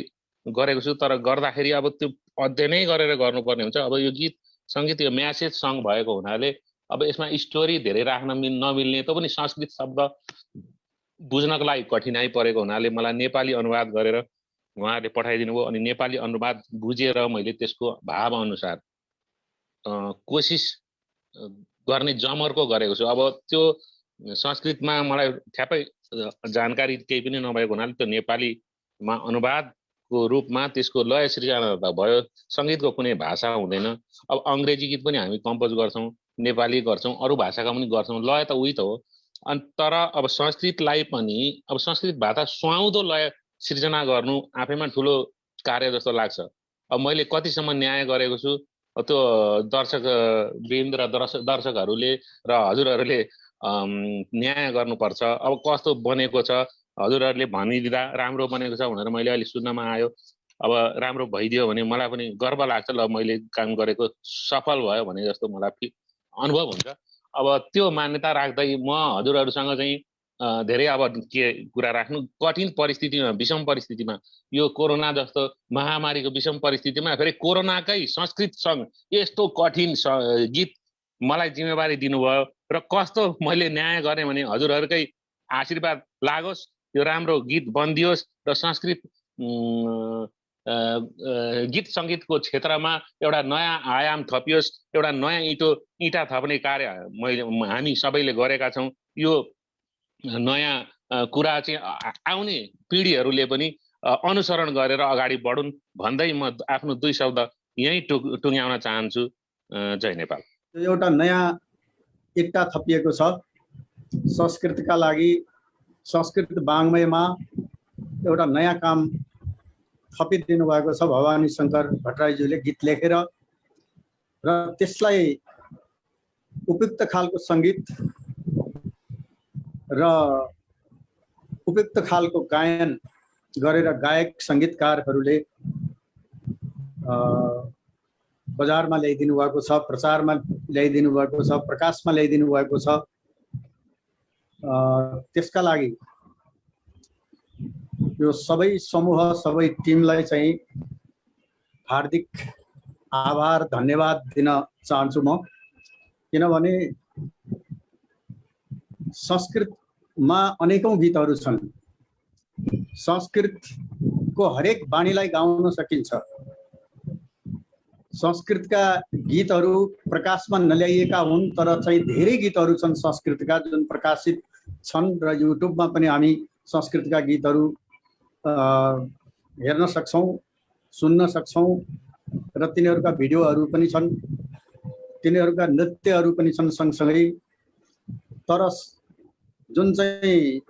गरेको छु, तर गर्दाखेरि अब त्यो अध्ययनै गरेर गर्नुपर्ने हुन्छ। अब यो गीत सङ्गीत यो म्यासेज सङ्ग भएको हुनाले अब यसमा स्टोरी धेरै राख्न नमिल्ने, त पनि संस्कृत शब्द बुझ्नको लागि कठिनाइ परेको हुनाले मलाई नेपाली अनुवाद गरेर उहाँहरूले पठाइदिनु भयो। अनि नेपाली अनुवाद बुझेर मैले त्यसको भाव अनुसार कोसिस गर्ने जमर्को गरेको छु। अब त्यो संस्कृतमा मलाई ठ्याप्पै जानकारी केही पनि नभएको हुनाले त्यो नेपालीमा अनुवादको रूपमा त्यसको लय सृजना भयो। सङ्गीतको कुनै भाषा हुँदैन। अब अङ्ग्रेजी गीत पनि हामी कम्पोज गर्छौँ, नेपाली गर्छौँ, अरू भाषाका पनि गर्छौँ, लय त उही त हो। अनि तर अब संस्कृतलाई पनि अब संस्कृत भाषा सुहाउँदो लय सृजना गर्नु आफैमा ठुलो कार्य जस्तो लाग्छ। अब मैले कतिसम्म न्याय गरेको छु त्यो दर्शक वृन्द र दर्शकहरूले र हजुरहरूले न्याय गर्नुपर्छ। अब कस्तो बनेको छ हजुरहरूले भनिदिँदा राम्रो बनेको छ भनेर मैले अहिले सुन्नमा आयो। अब राम्रो भइदियो भने मलाई पनि गर्व लाग्छ, ल मैले काम गरेको सफल भयो भने जस्तो मलाई अनुभव हुन्छ। अब त्यो मान्यता राख्दै म हजुरहरूसँग चाहिँ धेरै अब के कुरा राख्नु, कठिन परिस्थितिमा विषम परिस्थितिमा यो कोरोना जस्तो महामारीको विषम परिस्थितिमा फेरि कोरोनाकै संस्कृत सङ्ग यस्तो कठिन गीत मलाई जिम्मेवारी दिनुभयो र कस्तो मैले न्याय गरेँ भने हजुरहरूकै आशीर्वाद लागोस्, यो राम्रो गीत बनिदियोस् र संस्कृत गीत सङ्गीतको क्षेत्रमा एउटा नयाँ आयाम थपियोस्, एउटा नयाँ इँटा थप्ने कार्य हामी सबैले गरेका छौँ। यो नयाँ कुरा चाहिँ आउने पिँढीहरूले पनि अनुसरण गरेर अगाडि बढुन् भन्दै म आफ्नो दुई शब्द यहीँ टुङ्ग्याउन चाहन्छु। जय नेपाल। एउटा नयाँ इँटा थपिएको छ संस्कृतका लागि। संस्कृत वाङ्मयमा एउटा नयाँ काम थपिदिनु भएको छ भवानी शङ्कर भट्टराईज्यूले गीत लेखेर, र त्यसलाई उपयुक्त खालको सङ्गीत र उपयुक्त खालको गायन गरेर गायक सङ्गीतकारहरूले बजारमा ल्याइदिनु भएको छ, प्रचारमा ल्याइदिनु भएको छ, प्रकाशमा ल्याइदिनु भएको छ। त्यसका लागि यो सबै समूह सबै टिमलाई चाहिँ हार्दिक आभार धन्यवाद दिन चाहन्छु म। किनभने संस्कृतमा अनेकौं गीतहरू छन्। संस्कृतको हरेक बाणीलाई गाउन सकिन्छ। संस्कृतका गीतहरू प्रकाशमा नल्याइएका हुन्, तर चाहिँ धेरै गीतहरू छन् संस्कृतका जुन प्रकाशित छन् र युट्युबमा पनि हामी संस्कृतका गीतहरू हेर्न सक्छौँ, सुन्न सक्छौँ र तिनीहरूका भिडियोहरू पनि छन्, तिनीहरूका नृत्यहरू पनि छन् सँगसँगै। तर जुन चाहिँ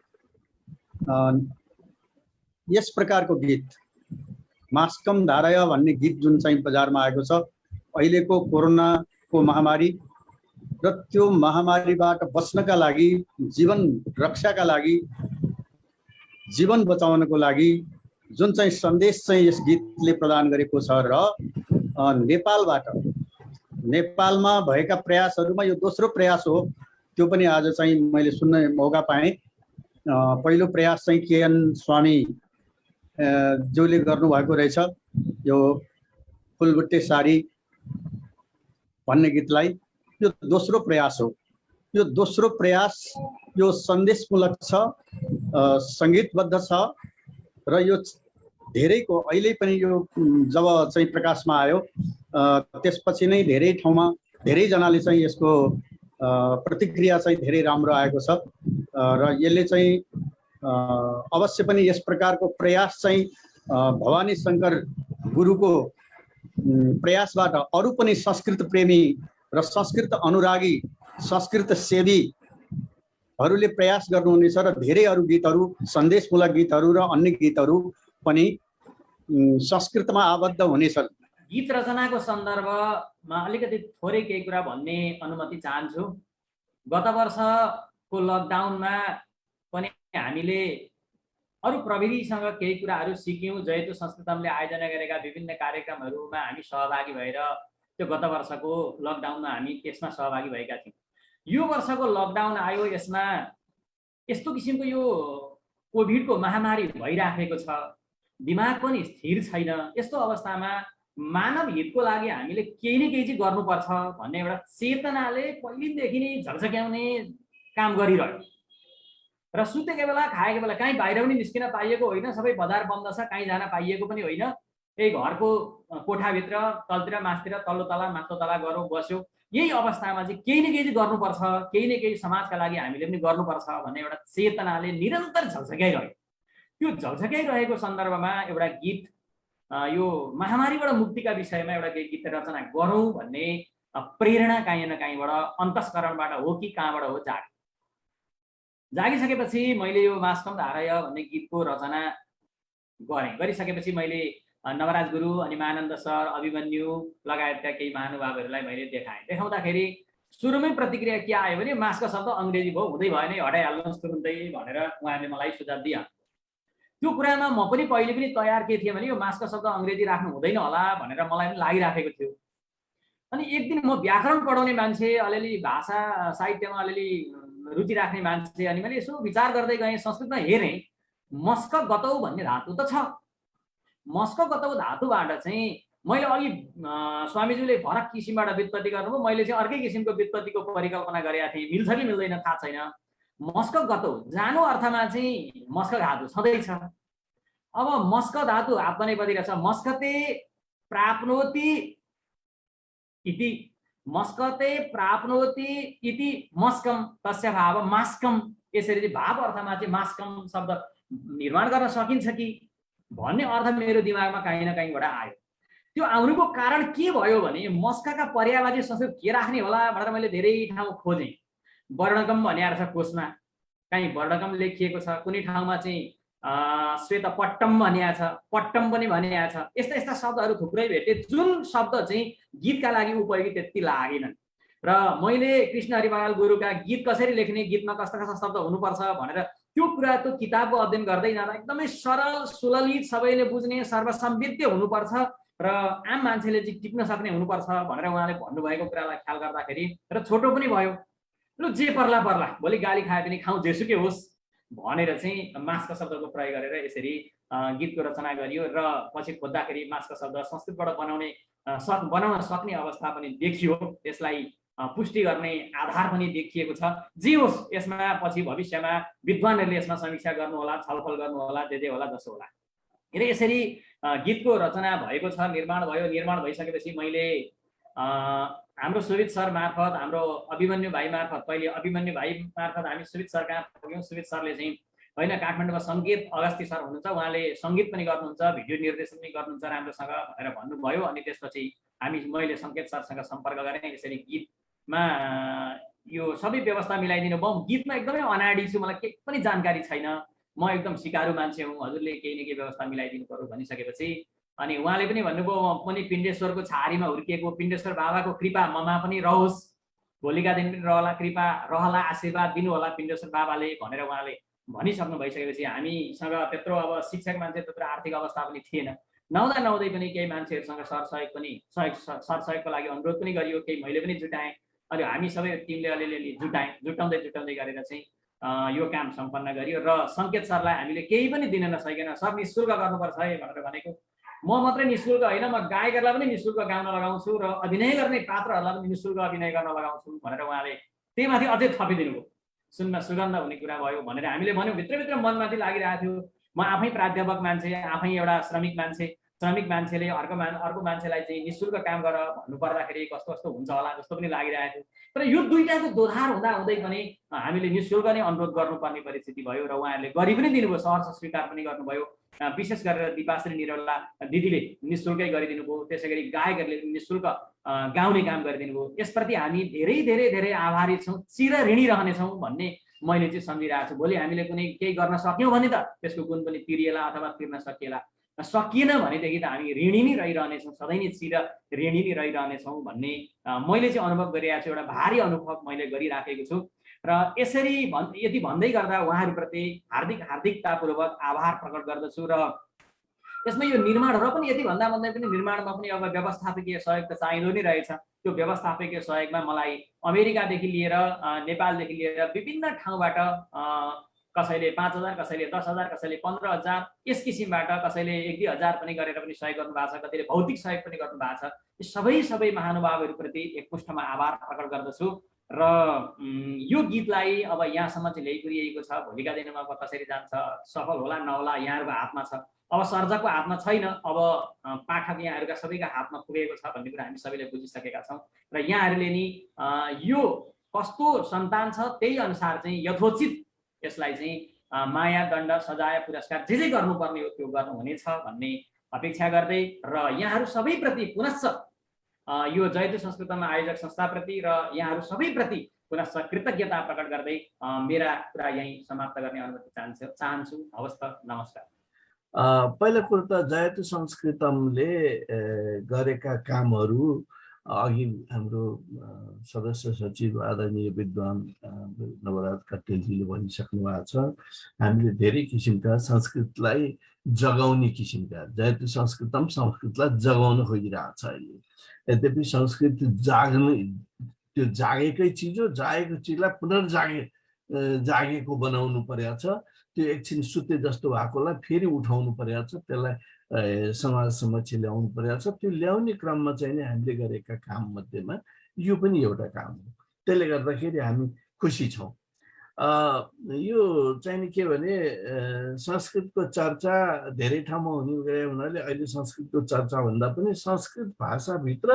यस प्रकारको गीत मास्कम धारय भन्ने गीत जुन चाहिँ बजारमा आएको छ अहिलेको कोरोनाको महामारी र त्यो महामारीबाट बच्नका लागि, जीवन रक्षाका लागि, जीवन बचाउनको लागि जुन चाहिँ सन्देश चाहिँ यस गीतले प्रदान गरेको छ र नेपालमा भएका प्रयासहरूमा यो दोस्रो प्रयास हो। त्यो पनि आज चाहिँ मैले सुन्न मौका पाएँ। पहिलो प्रयास चाहिँ केएन स्वामी ज्यूले गर्नुभएको रहेछ, यो फुलबुट्टे साडी भन्ने गीतलाई। यो दोस्रो प्रयास हो। यो दोस्रो प्रयास यो सन्देशमूलक छ, सङ्गीतबद्ध छ र यो धेरैको अहिले पनि यो जब चाहिँ प्रकाशमा आयो त्यसपछि नै धेरै ठाउँमा धेरैजनाले चाहिँ यसको प्रतिक्रिया चाहिँ धेरै राम्रो आएको छ र यसले चाहिँ अवश्य पनि यस प्रकारको प्रयास चाहिँ भवानी शङ्कर गुरुको प्रयासबाट अरू पनि संस्कृत प्रेमी र संस्कृत अनुरागी संस्कृत सेवीहरूले प्रयास गर्नुहुनेछ र धेरै अरू गीतहरू, सन्देशमूलक गीतहरू र अन्य गीतहरू पनि संस्कृतमा आबद्ध हुनेछन्। गीत रचनाको सन्दर्भमा अलिकति थोरै केही कुरा भन्ने अनुमति चाहन्छु। गत वर्षको लकडाउनमा पनि हामीले अरू प्रविधिसँग केही कुराहरू सिक्यौँ। जयतु संस्कृतमले आयोजना गरेका विभिन्न कार्यक्रमहरूमा हामी सहभागी भएर त्यो गत वर्षको लकडाउनमा हामी त्यसमा सहभागी भएका थियौँ। यो वर्षको लकडाउन आयो, यसमा यस्तो किसिमको यो कोभिडको महामारी भइराखेको छ, दिमाग पनि स्थिर छैन। यस्तो अवस्थामा मानव हितको लागि हामीले केही न केही चाहिँ गर्नुपर्छ भन्ने एउटा चेतनाले पहिलेदेखि नै झकझक्याउने काम गरिरह्यो। र सुतेको बेला खाएको बेला कहीँ बाहिर पनि निस्किन पाइएको होइन, सबै बजार बन्द छ, कहीँ जान पाइएको पनि होइन। यही घरको कोठाभित्र तलतिर मासतिर तल्लो तला माथिल्लो तला गरौँ बस्यो। यही अवस्थामा चाहिँ केही न केही चाहिँ गर्नुपर्छ, केही न केही समाजका लागि हामीले पनि गर्नुपर्छ भन्ने एउटा चेतनाले निरन्तर झकझक्याइरह्यो। त्यो झकझक्याइरहेको सन्दर्भमा एउटा गीत यो महामारीबाट मुक्तिका विषयमा एउटा केही गीत रचना गरौँ भन्ने प्रेरणा काहीँ न काहीँबाट अन्तस्करणबाट हो कि कहाँबाट हो जागिसकेपछि मैले यो मास्कम धारय भन्ने गीतको रचना गरेँ। गरिसकेपछि मैले नवराज गुरु अनि महानन्द सर, अभिमन्यु लगायतका केही महानुभावहरूलाई मैले देखाएँ। देखाउँदाखेरि सुरुमै प्रतिक्रिया के आयो भने मास्क शब्द अङ्ग्रेजी भयो, हुँदै भएन, हटाइहाल्नुहोस् तुरुन्तै भनेर उहाँहरूले मलाई सुझाव दिए। त्यो कुरामा म पनि पहिले पनि तयार के थिएँ भने यो मास्क शब्द अङ्ग्रेजी राख्नु हुँदैन होला भनेर मलाई पनि लागिराखेको थियो। अनि एक दिन म व्याकरण पढाउने मान्छे, अलिअलि भाषा साहित्यमा अलिअलि रुचि राख्ने मान्छे, अनि मैले यसो विचार गर्दै गएँ, संस्कृतमा हेरेँ मस्क गतौ भन्ने धातु त छ। मस्क गतौ धातुबाट चाहिँ मैले अघि स्वामीज्यूले फरक किसिमबाट व्युत्पत्ति गर्नुभयो, मैले चाहिँ अर्कै किसिमको व्युत्पत्तिको परिकल्पना गरेका थिएँ। मिल्छ कि मिल्दैन थाहा छैन। मस्क गतौ जानु अर्थमा चाहिँ मस्क धातु छँदैछ। अब मस्क धातु हात बनेपति रहेछ, मस्कते प्राप्नोति इति, मस्कते प्राप्नोति इति मस्कम तस्य भाव मास्कम। यसरी चाहिँ भाव अर्थमा चाहिँ मास्कम शब्द निर्माण गर्न सकिन्छ कि भन्ने अर्थ मेरो दिमागमा काहीँ न काहीँबाट आयो। त्यो आउनुको कारण के भयो भने मस्कका पर्यायवाची संस्कृत के राख्ने होला भनेर मैले धेरै ठाउँ खोजेँ। वर्णगम भनिएको छ कोषमा, कहीँ वर्णगम लेखिएको छ, कुनै ठाउँमा चाहिँ श्वेतपट्टम भनिएको छ, पट्टम पनि भनिएको छ। यस्ता यस्ता शब्दहरू थुप्रै भेटे जुन शब्द चाहिँ गीतका लागि उपयोगी त्यति लागेनन्। र मैले कृष्ण हरिबहादुर गुरुका गीत कसरी लेख्ने, गीतमा कस्ता कस्ता शब्द हुनुपर्छ भनेर त्यो कुरा त्यो किताबको अध्ययन गर्दै जाँदा एकदमै सरल सुललित सबैले बुझ्ने सर्वसम्वेद्य हुनुपर्छ र आम मान्छेले चाहिँ टिप्न सक्ने हुनुपर्छ भनेर उहाँले भन्नुभएको कुरालाई ख्याल गर्दाखेरि र छोटो पनि भयो। लु जे पर्ला पर्ला, भोलि गाली खाए पनि खाउँ, जेसुकै होस् भनेर चाहिँ मास्क शब्दको प्रयोग गरेर यसरी गीतको रचना गरियो। र पछि खोज्दाखेरि मास्क शब्द संस्कृतबाट बनाउन सक्ने अवस्था पनि देखियो, त्यसलाई पुष्टि गर्ने आधार पनि देखिएको छ। जे होस्, यसमा पछि भविष्यमा विद्वानहरूले यसमा समीक्षा गर्नुहोला, छलफल गर्नुहोला, जे होला जसो होला। र यसरी गीतको रचना भएको छ, निर्माण भयो। निर्माण भइसकेपछि मैले हाम्रो सुवित सर मार्फत, हाम्रो अभिमन्यु भाइ मार्फत, पहिले अभिमन्यु भाइ मार्फत हामी सुवित सर कहाँ पुग्यौँ। सुवित सरले चाहिँ होइन काठमाडौँमा सङ्गीत अगस्ती सर हुनुहुन्छ, उहाँले सङ्गीत पनि गर्नुहुन्छ, भिडियो निर्देशन पनि गर्नुहुन्छ राम्रोसँग भनेर भन्नुभयो। अनि त्यसपछि मैले सङ्केत सरसँग सम्पर्क गरेँ। यसरी गीतमा यो सबै व्यवस्था मिलाइदिनु भयो। गीतमा एकदमै अनाडी छु, मलाई केही पनि जानकारी छैन, म एकदम सिकारु मान्छे हुँ, हजुरले केही न केही व्यवस्था मिलाइदिनु पर्यो भनिसकेपछि अनि उहाँले पनि भन्नुभयो म पनि पिण्डेश्वरको छारीमा हुर्किएको, पिण्डेश्वर बाबाको कृपा ममा पनि रहोस्, भोलिका दिन पनि रहला, कृपा रहला, आशीर्वाद दिनु होला पिण्डेश्वर बाबाले भनेर उहाँले भनिसक्नु भइसकेपछि हामीसँग त्यत्रो अब शिक्षक मान्छे त्यत्रो आर्थिक अवस्था पनि थिएन। नहुँदै पनि केही मान्छेहरूसँग सरसहयोगको लागि अनुरोध पनि गरियो, केही मैले पनि जुटाएँ। अनि हामी सबै टिमले अलिअलि जुटाउँदै गरेर चाहिँ यो काम सम्पन्न गरियो। र सङ्केत सरलाई हामीले केही पनि दिन नसकेन, सर निःशुल्क गर्नुपर्छ है भनेर भनेको। म मात्रै निःशुल्क होइन, म गायकहरूलाई पनि निःशुल्क गाउन लगाउँछु र अभिनय गर्ने पात्रहरूलाई पनि निःशुल्क अभिनय गर्न लगाउँछु भनेर उहाँले त्यही माथि अझै थपिदिनु भयो। सुन्न सुगन्ध हुने कुरा भयो भनेर हामीले भन्यौँ। भित्रभित्र मनमाथि लागिरहेको थियो। म आफै प्राध्यापक मान्छे, आफै एउटा श्रमिक मान्छेले अर्को मान्छेलाई चाहिँ निःशुल्क काम गर भन्नु पर्दाखेरि कस्तो कस्तो हुन्छ होला जस्तो पनि लागिरहेको थियो। तर यो दुईटाको दोधार हुँदै पनि हामीले निःशुल्क नै अनुरोध गर्नुपर्ने परिस्थिति भयो र उहाँहरूले गरि पनि दिनुभयो, सहर्ष स्वीकार पनि गर्नुभयो। विशेष गरेर दिपाश्री निरौला दिदीले निःशुल्कै गरिदिनु भयो। त्यसै गरी गायकहरूले निःशुल्क गाउने काम गरिदिनु भयो। यसप्रति हामी धेरै धेरै धेरै आभारी छौँ, चिर ऋणी रहनेछौँ भन्ने मैले चाहिँ सम्झिरहेको छु। भोलि हामीले कुनै केही गर्न सक्यौँ भने त त्यसको गुण पनि तिरिएला अथवा तिर्न सकिएला। सकिएन भनेदेखि त हामी ऋणी नै रहिरहनेछौँ, सधैँ नै ऋणी नै रहिरहनेछौँ भन्ने मैले चाहिँ अनुभव गरिरहेको छु। एउटा भारी अनुभव मैले गरिराखेको छु र यसरी यति भन्दै गर्दा उहाँहरूप्रति हार्दिकतापूर्वक आभार प्रकट गर्दछु। र यसमा यो निर्माण र पनि यति भन्दा पनि निर्माणमा पनि अब व्यवस्थापकीय सहयोग त चाहिँदो नै रहेछ। त्यो व्यवस्थापकीय सहयोगमा मलाई अमेरिकादेखि लिएर नेपालदेखि लिएर विभिन्न ठाउँबाट कसैले 5,000, कसैले 10,000, कसैले 15,000 यस किसिमबाट कसैले 1-2 हजार पनि गरेर पनि सहयोग गर्नुभएको छ, कतिले भौतिक सहयोग पनि गर्नुभएको छ। सबै महानुभावहरूप्रति एकमुष्टमा आभार प्रकट गर्दछु। र यो गीतलाई अब यहाँसम्म चाहिँ ल्याइपुर्याएको छ। भोलिका दिनमा अब कसरी जान्छ, सफल होला नहोला यहाँहरूको हातमा छ। अब सर्जकको हातमा छैन, अब पाठक यहाँहरूका सबैका हातमा पुगेको छ भन्ने कुरा हामी सबैले बुझिसकेका छौँ। र यहाँहरूले नि यो कस्तो सन्तान छ त्यही अनुसार चाहिँ यथोचित यसलाई चाहिँ माया, दण्ड, सजाय, पुरस्कार जे गर्नुपर्ने हो त्यो गर्नुहुनेछ भन्ने अपेक्षा गर्दै र यहाँहरू सबैप्रति पुनश्च यो जयतु संस्कृतम आयोजक संस्थाप्रति र यहाँहरू सबैप्रति पुनश्च कृतज्ञता प्रकट गर्दै मेरा कुरा यहीँ समाप्त गर्ने अनुमति चाहन्छु। हवस् त, नमस्कार। पहिलो कुरो त जयतु संस्कृतमले गरेका कामहरू अघि हाम्रो सदस्य सचिव आदरणीय विद्वान नवराज कट्टेलजीले भनिसक्नु भएको छ। हामीले धेरै किसिमका संस्कृतलाई जगाउने किसिमका जयतु संस्कृतम संस्कृतलाई जगाउन खोजिरहेको छ अहिले। यद्यपि संस्कृत जाग्नु त्यो जागेकै चिज हो, जागेको चिजलाई जागेको बनाउनु परेको छ। त्यो एकछिन सुते जस्तो भएकोलाई फेरि उठाउनु परेको छ, त्यसलाई समाज समक्ष ल्याउनु परेको छ। त्यो ल्याउने क्रममा चाहिँ नि हामीले गरेका काम मध्येमा यो पनि एउटा काम हो। त्यसले गर्दाखेरि हामी खुसी छौँ। यो चाहिँ नि के भने संस्कृतको चर्चा धेरै ठाउँमा हुने गए हुनाले अहिले संस्कृतको चर्चा भन्दा पनि संस्कृत भाषाभित्र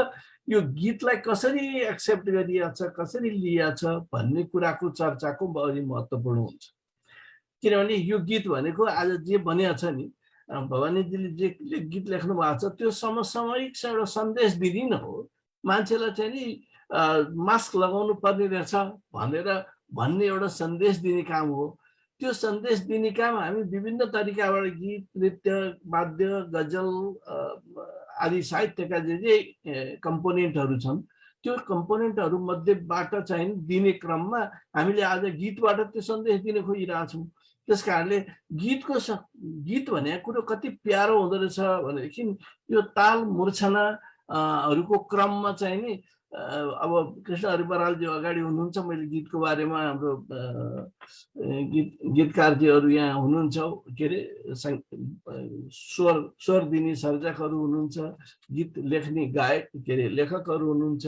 यो गीतलाई कसरी एक्सेप्ट गरिएको छ, कसरी लिएको छ भन्ने कुराको चर्चाको बढी महत्त्वपूर्ण हुन्छ। किनभने यो गीत भनेको आज जे बनिएको छ नि, भवानीजीले जे गीत लेख्नु भएको छ त्यो समसामयिक एउटा सन्देश दिने न हो। मान्छेलाई चाहिँ नि मास्क लगाउनु पर्ने रहेछ भन्ने एउटा सन्देश दिने काम हो। त्यो सन्देश दिने काम हामी विभिन्न तरिकाबाट गीत, नृत्य, वाद्य, गजल आदि साहित्यका जे कम्पोनेन्टहरू छन् त्यो कम्पोनेन्टहरू मध्येबाट चाहिँ दिने क्रममा हामीले आज गीतबाट त्यो सन्देश दिन खोजिरहेछौँ। त्यस कारणले गीत भनेको कुरो कति प्यारो हुँदो रहेछ भनेदेखि यो ताल मूर्छनाहरूको क्रममा चाहिँ नि अब कृष्णहरि बरालजी अगाडि हुनुहुन्छ, मैले गीतको बारेमा हाम्रो गीतकारजीहरू यहाँ हुनुहुन्छ, के अरे स्वर दिने सर्जकहरू हुनुहुन्छ, गीत लेख्ने गायक के अरे लेखकहरू हुनुहुन्छ,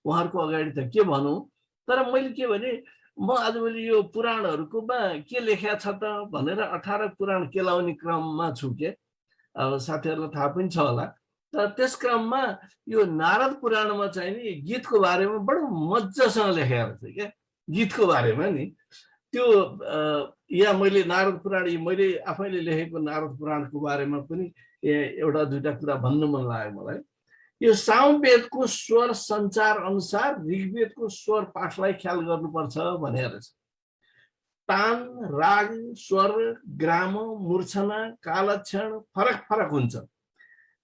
उहाँहरूको अगाडि त के भनौँ। तर मैले के भने म आजभोलि यो पुराणहरूकोमा के लेखेको छ त भनेर 18 पुराण केलाउने क्रममा छु के। अब साथीहरूलाई थाहा पनि छ होला। तर त्यस क्रममा यो नारद पुराणमा चाहिँ नि गीतको बारेमा बडो मजासँग लेखेको छ क्या। गीतको बारेमा नि त्यो यहाँ मैले नारद पुराण मैले आफैले लेखेको नारद पुराणको बारेमा पनि एउटा दुईटा कुरा भन्नु मन लाग्यो मलाई। यो सामवेदको स्वर सञ्चार अनुसार ऋग्वेदको स्वर पाठलाई ख्याल गर्नुपर्छ भनेर छ। तान, राग, स्वर, ग्राम, मूर्छना, कालक्षण फरक हुन्छ।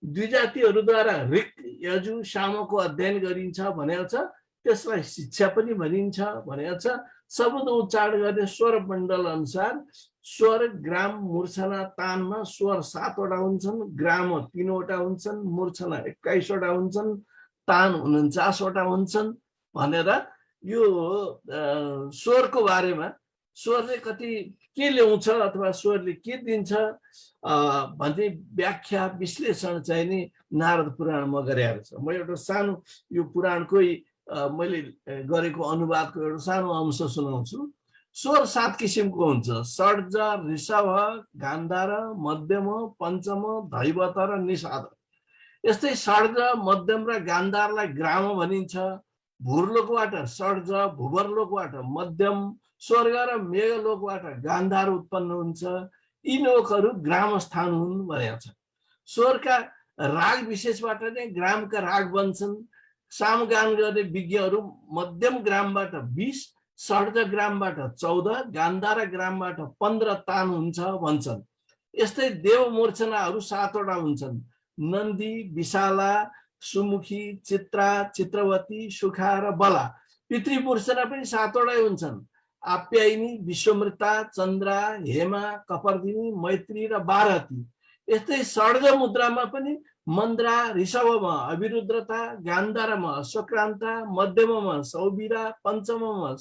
द्विजातिहरूद्वारा ऋक, यजु, सामको अध्ययन गरिन्छ भनेको छ। त्यसलाई शिक्षा पनि भनिन्छ भनेको छ। शब्द उच्चारण गर्ने स्वर मण्डल अनुसार स्वर, ग्राम, मूर्छना, तानमा स्वर 7 वटा हुन्छन्, ग्राम 3 वटा हुन्छन्, मूर्छना 21 वटा हुन्छन्, तान 49 वटा हुन्छन् भनेर यो स्वरको बारेमा स्वरले कति के ल्याउँछ अथवा स्वरले के दिन्छ भन्ने व्याख्या विश्लेषण चाहिँ नि नारद पुराणमा गरेको छ। म एउटा सानो यो पुराणकै मैले गरेको अनुवादको एउटा सानो अंश सुनाउँछु। स्वर 7 किसिमको हुन्छ। षड्ज, ऋषभ, गान्धार, मध्यम, पञ्चम, धैवत र निषाद। यस्तै षड्ज, मध्यम र गान्धारलाई ग्राम भनिन्छ। भूर्लोकबाट षड्ज, भूवर्लोकबाट मध्यम, स्वर्ग र मेघलोकबाट गान्धार उत्पन्न हुन्छ। यी लोकहरू ग्राम स्थान हुन् भनेको छ। स्वरका राग विशेषबाट नै ग्रामका राग बन्छन्। सामगान गर्ने विज्ञहरू मध्यम ग्रामबाट 20, षड्ज ग्रामबाट 14, गान्धार ग्रामबाट 15 तान हुन्छ भन्छन्। यस्तै देव मूर्छनाहरू 7वटा हुन्छन्। नन्दी, विशाला, सुमुखी, चित्रा, चित्रवती, सुखा र बला। पितृमूर्छना पनि 7वटै हुन्छन्। आप्यायिनी, विश्वमृता, चन्द्रा, हेमा, कपर्दिनी, मैत्री र बारहती। यस्तै षड्ज मुद्रामा पनि मन्द्रा, ऋषभमा अभिरुद्रता, गान्धारमा सक्रान्ता, मध्यममा सौबिरा, पञ्चममा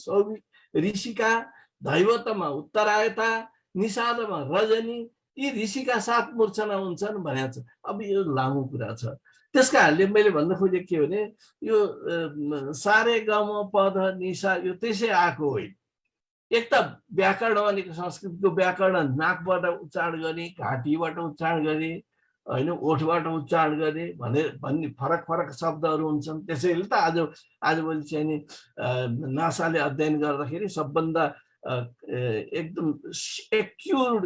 ऋषिका, दैवतमा उत्तरायता, निषादमा रजनी। यी ऋषिका 7 मूर्छना हुन्छन् भनेको छ। अब यो लामो कुरा छ। त्यसका कारणले मैले भन्न खोजेको के भने यो सारे गम पद निशा यो त्यसै आएको होइन। एक त व्याकरण भनेको संस्कृतको व्याकरण नाकबाट उच्चारण गर्ने, घाँटीबाट उच्चारण गर्ने, होइन ओठबाट उच्चारण गर्ने भन्ने फरक फरक शब्दहरू हुन्छन्। त्यसैले त आजभोलि चाहिँ नि नासाले अध्ययन गर्दाखेरि सबभन्दा एकदम सेक्युर्ड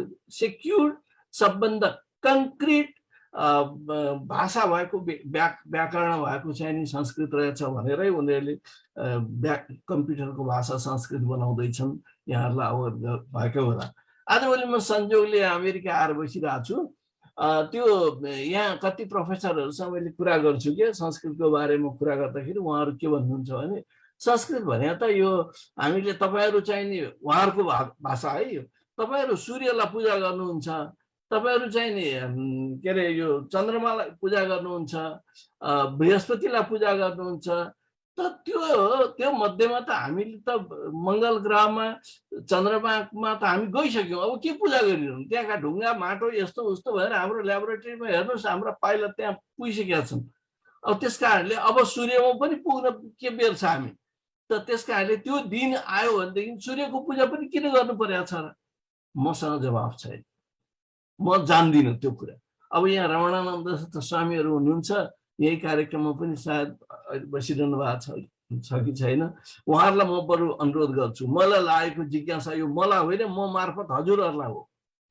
सबभन्दा कङ्क्रिट भाषा भएको व्याकरण भएको चाहिँ नि संस्कृत रहेछ भनेरै उनीहरूले कम्प्युटरको भाषा संस्कृत बनाउँदैछन्। यहाँहरूलाई अवगत भएको होला। आजभोलि म संयोगले अमेरिका आएर बसिरहेको छु। त्यो यहाँ कति प्रोफेसरहरूसँग मैले कुरा गर्छु कि संस्कृतको बारेमा कुरा गर्दाखेरि उहाँहरू के भन्नुहुन्छ भने संस्कृत भने त यो हामीले तपाईँहरू चाहिँ नि उहाँहरूको भाषा है यो तपाईँहरू सूर्यलाई पूजा गर्नुहुन्छ, तपाईँहरू चाहिँ नि के अरे यो चन्द्रमालाई पूजा गर्नुहुन्छ, बृहस्पतिलाई पूजा गर्नुहुन्छ। त त्यो मध्येमा त हामीले त मङ्गल ग्रहमा चन्द्रमामा त हामी गइसक्यौँ। अब के पूजा गरिरहनु? त्यहाँका ढुङ्गा माटो यस्तो उस्तो भएर हाम्रो ल्याबोरेटरीमा हेर्नुहोस् हाम्रा पाइलट त्यहाँ पुगिसकेका छन्। अब त्यस कारणले अब सूर्यमा पनि पुग्न के बेर छ हामी त। त्यस कारणले त्यो दिन आयो भनेदेखि सूर्यको पूजा पनि किन गर्नु परेको छ र? मसँग जवाफ छैन, म जान्दिनँ त्यो कुरा। अब यहाँ रमणानन्द स्वामीहरू हुनुहुन्छ, यही कार्यक्रममा पनि सायद बसिरहनु भएको छ कि छैन। उहाँहरूलाई म बरु अनुरोध गर्छु, मलाई लागेको जिज्ञासा यो मलाई होइन, म मार्फत हजुरहरूलाई हो।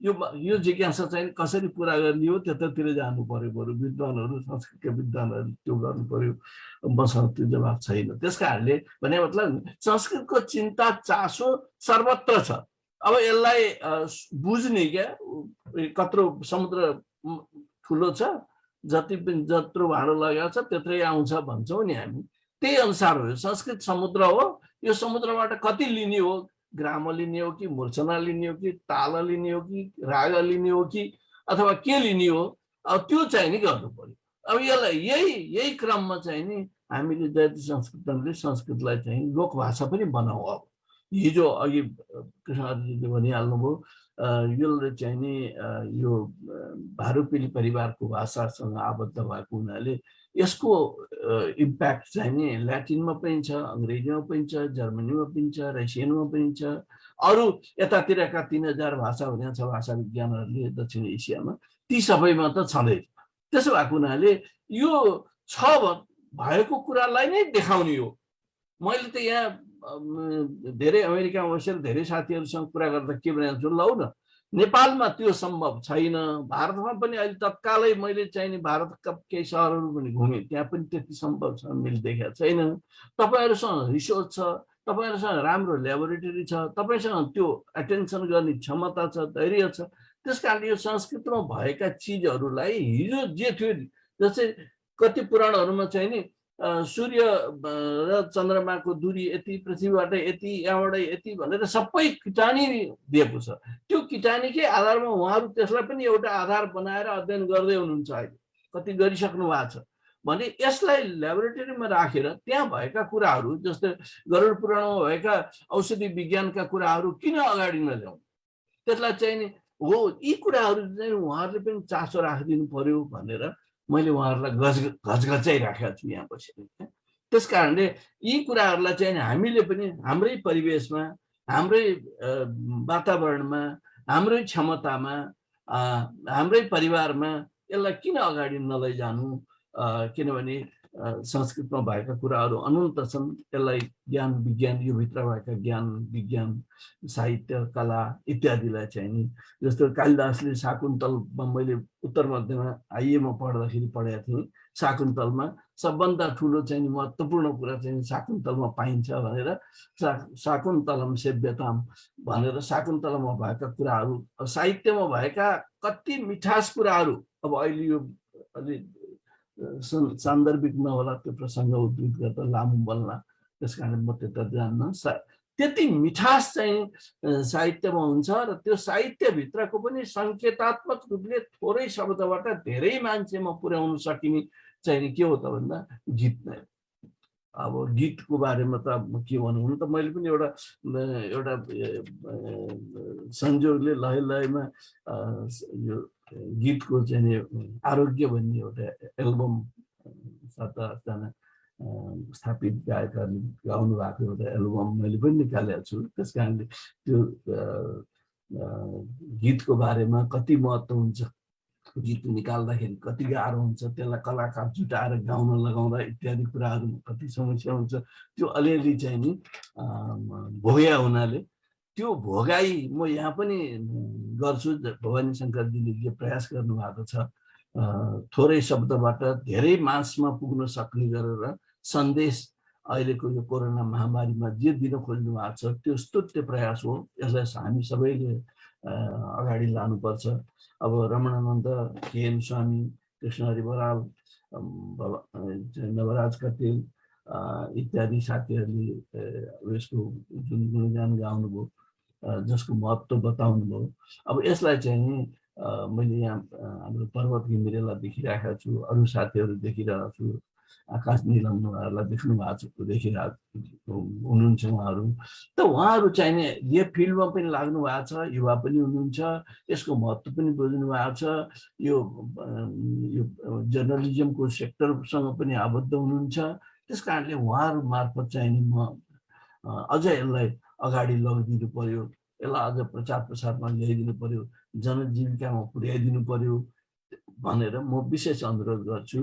यो जिज्ञासा चाहिँ कसरी पुरा गर्ने हो त्यतातिर जानु पर्यो। बरु विद्वानहरू, संस्कृतका विद्वानहरू त्यो गर्नु पर्यो। मसँग त्यो जवाब छैन। त्यस कारणले भने मतलब संस्कृतको चिन्ता चासो सर्वत्र छ। अब यसलाई बुझ्ने क्या कत्रो समुद्र ठुलो छ, जत्रो भाँडो लगाएको छ त्यत्रै आउँछ भन्छौँ नि हामी। त्यही अनुसार हो। संस्कृत समुद्र हो। यो समुद्रबाट कति लिने हो? ग्राम लिने हो कि मूर्छना लिने हो कि ताल लिने हो कि राग लिने हो कि अथवा के लिने हो? अब त्यो चाहिँ नि गर्नु पर्यो। अब यसलाई यही क्रममा चाहिँ नि हामीले जयती संस्कृतले संस्कृतलाई चाहिँ लोकभाषा पनि बनाऊ। अब हिजो अघि कृष्णजीले भनिहाल्नुभयो, यसले चाहिँ नि यो भारुपिली परिवारको भाषासँग आबद्ध भएको हुनाले यसको इम्प्याक्ट चाहिँ नि ल्याटिनमा पनि छ, अङ्ग्रेजीमा पनि छ, जर्मनीमा पनि छ, रसियनमा पनि छ, अरू यतातिरका 3000 भाषा हुने छ भाषा विज्ञानहरूले दक्षिण एसियामा, ती सबैमा त छँदै। त्यसो भएको हुनाले यो छ भएको कुरालाई नै देखाउने हो। मैले त यहाँ धेरै अमेरिकामा बसेर धेरै साथीहरूसँग कुरा गर्दा के भनेको छु, लौ न नेपालमा त्यो सम्भव छैन। भारतमा पनि अहिले तत्कालै मैले चाहिँ नि भारतका केही सहरहरू पनि घुमेँ, त्यहाँ पनि त्यति सम्भव छ मैले देखेको छैन। तपाईँहरूसँग रिसोर्स छ, तपाईँहरूसँग राम्रो ल्याबोरेटरी छ, तपाईँसँग त्यो एटेन्सन गर्ने क्षमता छ, धैर्य छ। त्यस कारणले यो संस्कृतमा भएका चिजहरूलाई हिजो जे थियो, जस्तै कति पुराणहरूमा चाहिँ नि सूर्य र चन्द्रमाको दूरी यति, पृथ्वीबाट यति, यहाँबाट यति भनेर सबै किटानी दिएको छ। त्यो किटानीकै आधारमा उहाँहरू त्यसलाई पनि एउटा आधार बनाएर अध्ययन गर्दै हुनुहुन्छ। अहिले कति गरिसक्नु भएको छ भने यसलाई ल्याबोरेटरीमा राखेर त्यहाँ भएका कुराहरू जस्तै गरुड पुराणमा भएका औषधि विज्ञानका कुराहरू किन अगाडि नल्याउनु? त्यसलाई चाहिँ नि हो यी कुराहरू चाहिँ उहाँहरूले पनि चासो राखिदिनु पर्यो भनेर मैले उहाँहरूलाई घचघचाइराखेको छु यहाँ बसेर। त्यस कारणले यी कुराहरूलाई चाहिँ हामीले पनि हाम्रै परिवेशमा, हाम्रै वातावरणमा, हाम्रै क्षमतामा, हाम्रै परिवारमा यसलाई किन अगाडि नलैजानु? किनभने संस्कृतमा भएका कुराहरू अनन्त छन्। यसलाई ज्ञान विज्ञान, यो भित्र भएका ज्ञान विज्ञान, साहित्य, कला इत्यादिलाई चाहिँ नि जस्तो कालिदासले शाकुन्तलमा मैले उत्तर मध्यमा आइएमा पढ्दाखेरि पढेको थिएँ। शाकुन्तलमा सबभन्दा ठुलो चाहिँ महत्त्वपूर्ण कुरा चाहिँ शाकुन्तलमा पाइन्छ भनेर शाकुन्तलम सेव्यताम भनेर शाकुन्तलमा भएका कुराहरू साहित्यमा भएका कति मिठास कुराहरू अब अहिले यो अलि सान्दर्भिक नहोला त्यो प्रसङ्ग उद्धृत गर्दा लामो बोल्ला त्यस कारण म त्यता जान्न त्यति मिठास चाहिँ साहित्यमा हुन्छ र त्यो साहित्यभित्रको पनि सङ्केतात्मक रूपले थोरै शब्दबाट धेरै मान्छेमा पुर्याउन सकिने चाहिँ के हो त भन्दा गीत नै। अब गीतको बारेमा त के भनौँ, हुन त मैले पनि एउटा संयोगले लय लयमा यो गीतको चाहिँ आरोग्य भन्ने एउटा एल्बम 7-8जना स्थापित गायकहरूले गाउनु भएको एउटा एल्बम मैले पनि निकालेको छु। त्यस कारणले त्यो गीतको बारेमा कति महत्त्व हुन्छ, गीत निकाल्दाखेरि कति गाह्रो हुन्छ, त्यसलाई कलाकार जुटाएर गाउन लगाउँदा इत्यादि कुराहरू कति समस्या हुन्छ, त्यो अलिअलि चाहिँ नि भोग्या हुनाले त्यो भोगाई म यहाँ पनि गर्छु। भवानी शङ्करजीले जे प्रयास गर्नुभएको छ थोरै शब्दबाट धेरै मासमा पुग्न सक्ने गरेर सन्देश अहिलेको यो कोरोना महामारीमा जे दिन खोज्नु भएको छ त्यो प्रयास हो। यसलाई हामी सबैले अगाडि लानुपर्छ। अब रमणानन्द, केएन स्वामी, कृष्णहरि बराल, नवराज कटेल इत्यादि साथीहरूले यसको जुन गुणगान गाउनुभयो, जसको महत्त्व बताउनु भयो। अब यसलाई चाहिँ मैले यहाँ हाम्रो पर्वत घिमिरेलाई देखिरहेको छु, अरू साथीहरू देखिरहेको छु, आकाश निलम उहाँहरूलाई देख्नु भएको छ, देखिरहेको हुनुहुन्छ उहाँहरू। त उहाँहरू चाहिने यो फिल्डमा पनि लाग्नु भएको छ, युवा पनि हुनुहुन्छ, यसको महत्त्व पनि बुझ्नु भएको छ, यो जर्नलिजमको सेक्टरसँग पनि आबद्ध हुनुहुन्छ। त्यस कारणले उहाँहरू मार्फत चाहिँ म अझ यसलाई अगाडि लगिदिनु पर्यो, यसलाई अझ प्रचार प्रसारमा ल्याइदिनु पर्यो, जनजीविकामा पुर्याइदिनु पर्यो भनेर म विशेष अनुरोध गर्छु।